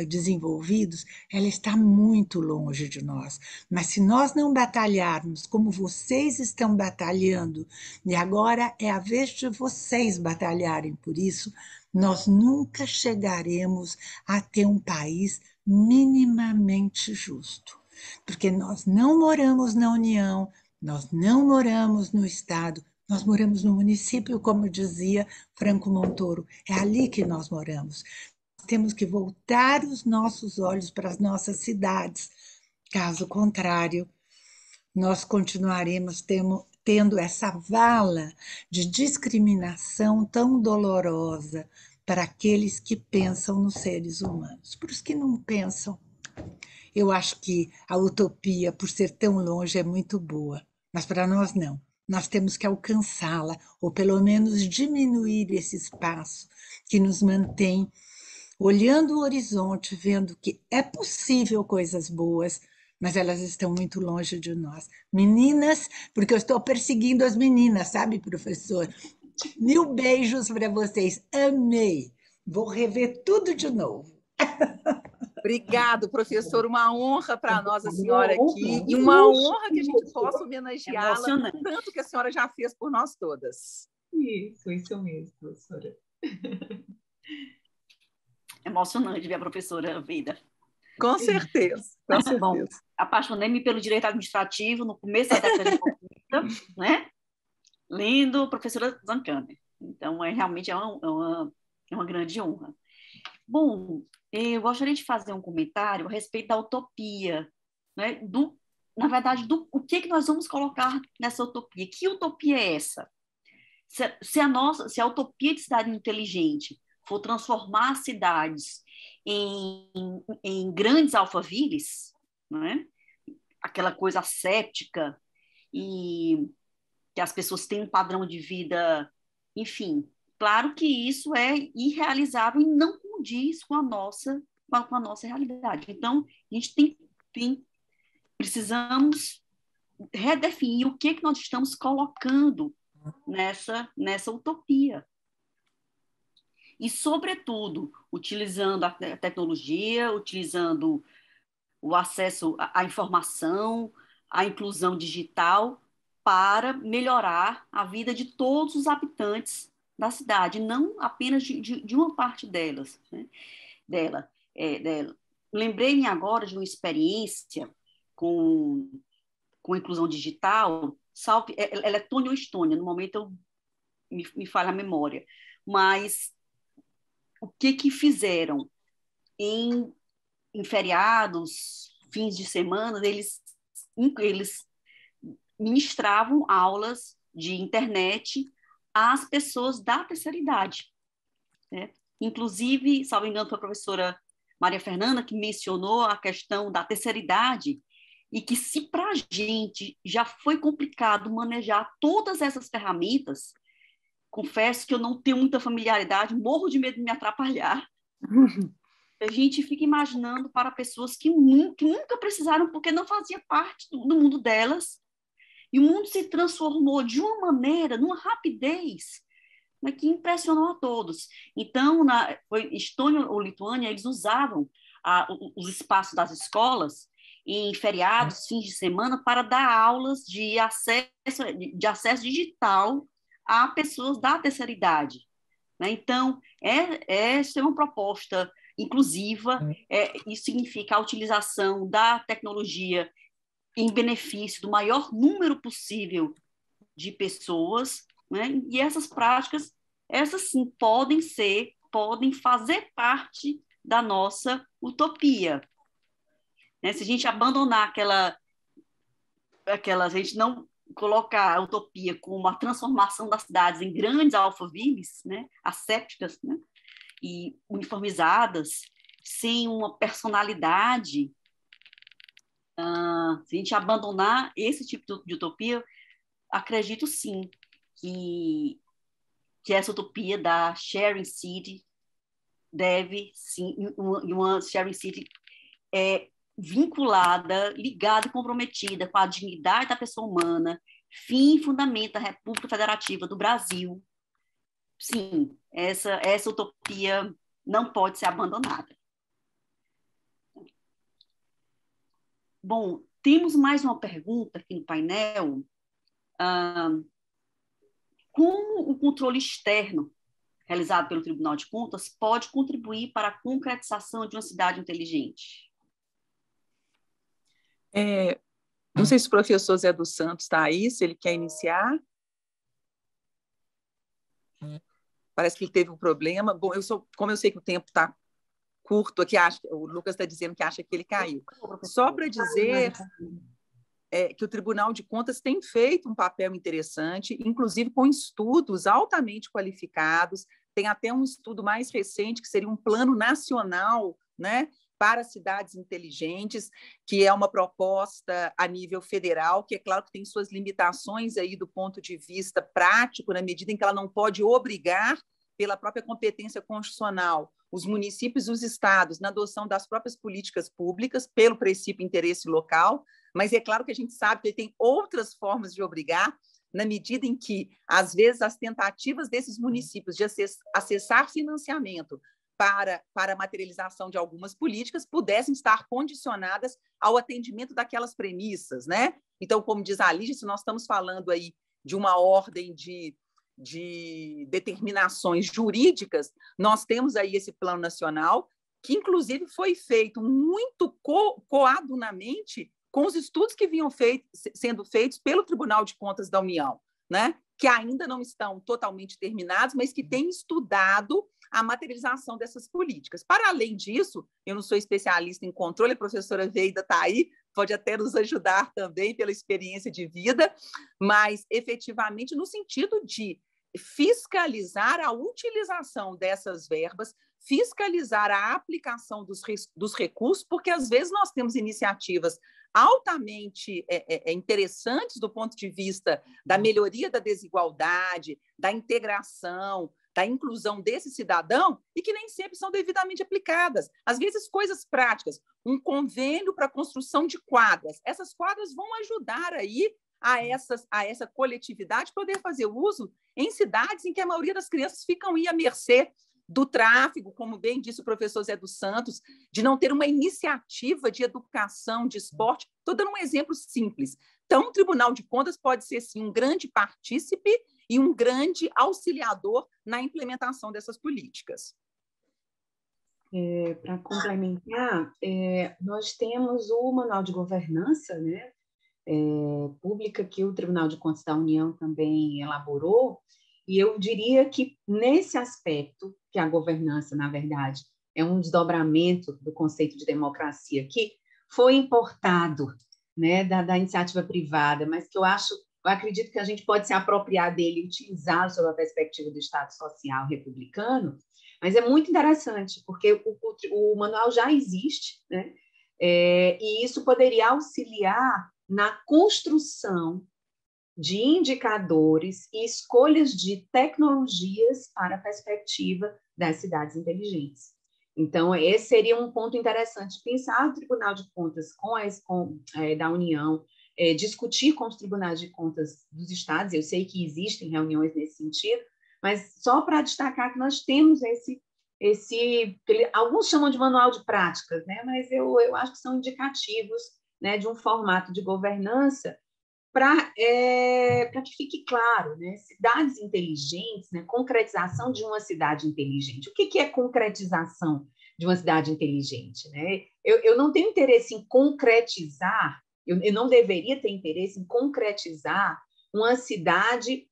desenvolvidos, ela está muito longe de nós. Mas se nós não batalharmos como vocês estão batalhando, e agora é a vez de vocês batalharem por isso, nós nunca chegaremos a ter um país minimamente justo. Porque nós não moramos na União, nós não moramos no Estado, nós moramos no município, como dizia Franco Montoro, é ali que nós moramos. Nós temos que voltar os nossos olhos para as nossas cidades, caso contrário, nós continuaremos tendo essa vala de discriminação tão dolorosa para aqueles que pensam nos seres humanos. Para os que não pensam, eu acho que a utopia, por ser tão longe, é muito boa, mas para nós não. Nós temos que alcançá-la, ou pelo menos diminuir esse espaço que nos mantém olhando o horizonte, vendo que é possível coisas boas, mas elas estão muito longe de nós. Meninas, porque eu estou perseguindo as meninas, sabe, professor? 1000 beijos para vocês, amei. Vou rever tudo de novo. Obrigado, professor. Uma honra para nós a senhora aqui e uma honra que a gente possa homenageá-la, tanto que a senhora já fez por nós todas. Isso mesmo, professora. Emocionante ver a professora Veida. Com certeza, com certeza. Bom, apaixonei-me pelo direito administrativo no começo da década de 90, né? Lendo a professora Zancani. Então, realmente é uma grande honra. Bom, eu gostaria de fazer um comentário a respeito da utopia, né? Na verdade, o que nós vamos colocar nessa utopia? Que utopia é essa? Se a utopia de cidade inteligente for transformar as cidades em grandes alphavilles, né? Aquela coisa asséptica e que as pessoas têm um padrão de vida, enfim, claro que isso é irrealizável e não condiz com a nossa realidade. Então, a gente precisamos redefinir o que nós estamos colocando nessa utopia. E, sobretudo, utilizando a tecnologia, utilizando o acesso à informação, à inclusão digital, para melhorar a vida de todos os habitantes da cidade, não apenas de uma parte delas, né? dela. Lembrei-me agora de uma experiência com inclusão digital, ela é Tônia ou Estônia, no momento me falha a memória, mas o que fizeram em feriados, fins de semana, eles ministravam aulas de internet às pessoas da terceira idade, né? Inclusive, salvo engano, foi a professora Maria Fernanda que mencionou a questão da terceira idade e que se para a gente já foi complicado manejar todas essas ferramentas, confesso que eu não tenho muita familiaridade, morro de medo de me atrapalhar. A gente fica imaginando para pessoas que nunca precisaram, porque não fazia parte do mundo delas, e o mundo se transformou de uma maneira, numa rapidez, mas que impressionou a todos. Então, Estônia ou Lituânia, eles usavam os espaços das escolas em feriados, fins de semana, para dar aulas de acesso digital a pessoas da terceira idade. Né? Então, essa é uma proposta inclusiva, isso significa a utilização da tecnologia em benefício do maior número possível de pessoas, né? E essas práticas, essas sim, podem fazer parte da nossa utopia. Né? Se a gente abandonar a gente não colocar a utopia como a transformação das cidades em grandes alfovides, né? Assépticas, né? E uniformizadas, sem uma personalidade, se a gente abandonar esse tipo de utopia, acredito sim que essa utopia da Sharing City deve sim, uma Sharing City vinculada, ligada e comprometida com a dignidade da pessoa humana, fim e fundamento da República Federativa do Brasil. Sim, essa utopia não pode ser abandonada. Bom, temos mais uma pergunta aqui no painel. Como o controle externo realizado pelo Tribunal de Contas pode contribuir para a concretização de uma cidade inteligente? Não sei se o professor Zé dos Santos está aí, se ele quer iniciar. Parece que ele teve um problema. Bom, como eu sei que o tempo está curto aqui, o Lucas está dizendo que acha que ele caiu. Só para dizer que o Tribunal de Contas tem feito um papel interessante, inclusive com estudos altamente qualificados. Tem até um estudo mais recente, que seria um plano nacional, né, para cidades inteligentes, que é uma proposta a nível federal, que é claro que tem suas limitações aí do ponto de vista prático, na medida em que ela não pode obrigar, pela própria competência constitucional, os municípios e os estados na adoção das próprias políticas públicas, pelo princípio interesse local, mas é claro que a gente sabe que tem outras formas de obrigar, na medida em que, às vezes, as tentativas desses municípios de acessar financiamento para a materialização de algumas políticas pudessem estar condicionadas ao atendimento daquelas premissas, né? Então, como diz a Lígia, se nós estamos falando aí de uma ordem de determinações jurídicas, nós temos aí esse plano nacional, que inclusive foi feito muito coadunamente com os estudos que vinham sendo feitos pelo Tribunal de Contas da União, né? Que ainda não estão totalmente terminados, mas que têm estudado a materialização dessas políticas. Para além disso, eu não sou especialista em controle, a professora Veida está aí, pode até nos ajudar também pela experiência de vida, mas efetivamente no sentido de fiscalizar a utilização dessas verbas, fiscalizar a aplicação dos recursos, porque às vezes nós temos iniciativas altamente interessantes do ponto de vista da melhoria da desigualdade, da integração, da inclusão desse cidadão e que nem sempre são devidamente aplicadas. Às vezes, coisas práticas, um convênio para a construção de quadras. Essas quadras vão ajudar aí a essa coletividade poder fazer uso em cidades em que a maioria das crianças ficam aí à mercê do tráfego, como bem disse o professor Zé dos Santos, de não ter uma iniciativa de educação, de esporte. Estou dando um exemplo simples. Então, o Tribunal de Contas pode ser, sim, um grande partícipe e um grande auxiliador na implementação dessas políticas. Para complementar, nós temos o Manual de Governança, né, pública, que o Tribunal de Contas da União também elaborou, e eu diria que, nesse aspecto, que a governança, na verdade, é um desdobramento do conceito de democracia, que foi importado, né, da iniciativa privada, mas que eu acredito que a gente pode se apropriar dele e utilizá-lo sob a perspectiva do Estado social republicano, mas é muito interessante, porque o manual já existe, né, e isso poderia auxiliar na construção de indicadores e escolhas de tecnologias para a perspectiva das cidades inteligentes. Então, esse seria um ponto interessante, pensar o Tribunal de Contas da União, discutir com os tribunais de contas dos estados. Eu sei que existem reuniões nesse sentido, mas só para destacar que nós temos alguns chamam de manual de práticas, né? Mas eu acho que são indicativos, né, de um formato de governança para que fique claro, né? Cidades inteligentes, né? Concretização de uma cidade inteligente. O que é concretização de uma cidade inteligente, né? Eu não tenho interesse em concretizar, eu não deveria ter interesse em concretizar uma cidade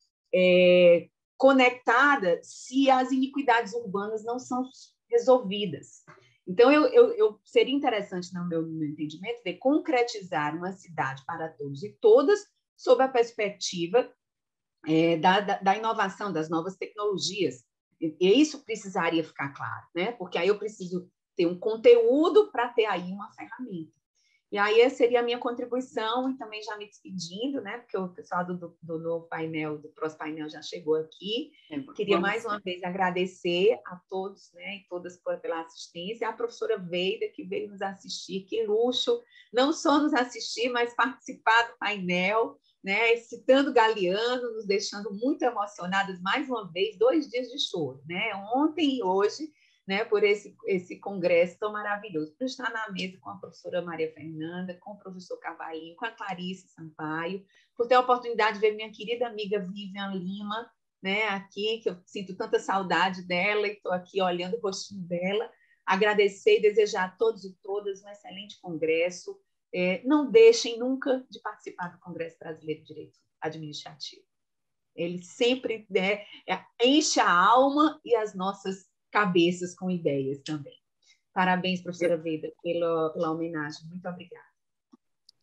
conectada se as iniquidades urbanas não são resolvidas. Então, eu seria interessante, no meu entendimento, de concretizar uma cidade para todos e todas sob a perspectiva da inovação, das novas tecnologias. E isso precisaria ficar claro, né? Porque aí eu preciso ter um conteúdo para ter aí uma ferramenta. E aí essa seria a minha contribuição, e também já me despedindo, né? Porque o pessoal do novo painel, do próximo painel já chegou aqui. Queria mais uma vez agradecer a todos, né, e todas pela assistência, a professora Veida, que veio nos assistir, que luxo, não só nos assistir, mas participar do painel, né, citando Galeano, nos deixando muito emocionadas mais uma vez, 2 dias de choro, né? Ontem e hoje, né, por esse congresso tão maravilhoso, por estar na mesa com a professora Maria Fernanda, com o professor Carvalhinho, com a Clarice Sampaio, por ter a oportunidade de ver minha querida amiga Vivian Lima, né, aqui, que eu sinto tanta saudade dela e estou aqui olhando o rostinho dela. Agradecer e desejar a todos e todas um excelente congresso. Não deixem nunca de participar do Congresso Brasileiro de Direito Administrativo. Ele sempre, né, enche a alma e as nossas cabeças com ideias também. Parabéns, professora Veida, pela homenagem. Muito obrigada.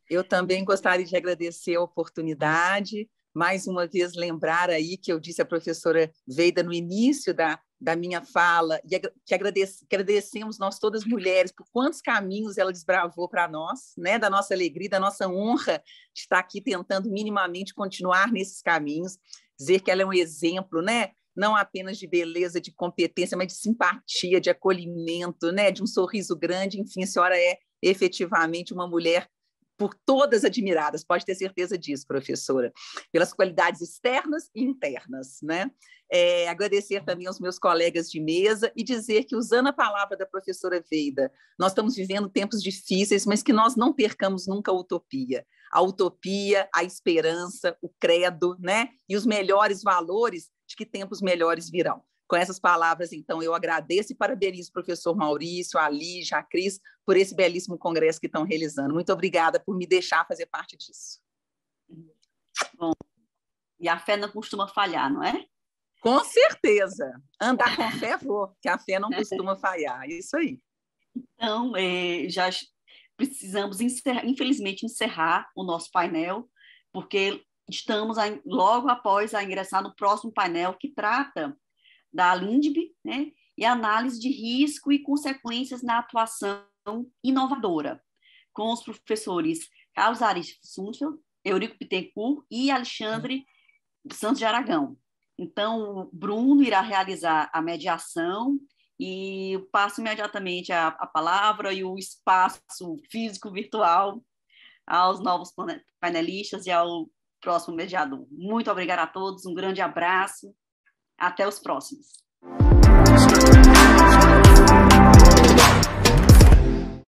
Eu também gostaria de agradecer a oportunidade, mais uma vez lembrar aí que eu disse à professora Veida no início da minha fala, e que agradecemos nós todas mulheres por quantos caminhos ela desbravou para nós, né, da nossa alegria, da nossa honra de estar aqui tentando minimamente continuar nesses caminhos, dizer que ela é um exemplo, né, não apenas de beleza, de competência, mas de simpatia, de acolhimento, né, de um sorriso grande. Enfim, a senhora é efetivamente uma mulher por todas admiradas, pode ter certeza disso, professora, pelas qualidades externas e internas, né? Agradecer também aos meus colegas de mesa e dizer que, usando a palavra da professora Veida, nós estamos vivendo tempos difíceis, mas que nós não percamos nunca a utopia, a esperança, o credo, né? E os melhores valores de que tempos melhores virão. Com essas palavras, então, eu agradeço e parabenizo o professor Maurício, a Lígia, a Cris, por esse belíssimo congresso que estão realizando. Muito obrigada por me deixar fazer parte disso. Bom, e a fé não costuma falhar, não é? Com certeza. Andar com fé, vou, que a fé não costuma falhar. Isso aí. Então, já precisamos, infelizmente, encerrar o nosso painel, porque estamos logo após a ingressar no próximo painel, que trata da LINDB, né, e análise de risco e consequências na atuação inovadora, com os professores Carlos Aris Sundfeld, Eurico Bittencourt e Alexandre Santos de Aragão. Então, o Bruno irá realizar a mediação e eu passo imediatamente a palavra e o espaço físico virtual aos novos painelistas e ao próximo mediador. Muito obrigada a todos, um grande abraço. Até os próximos.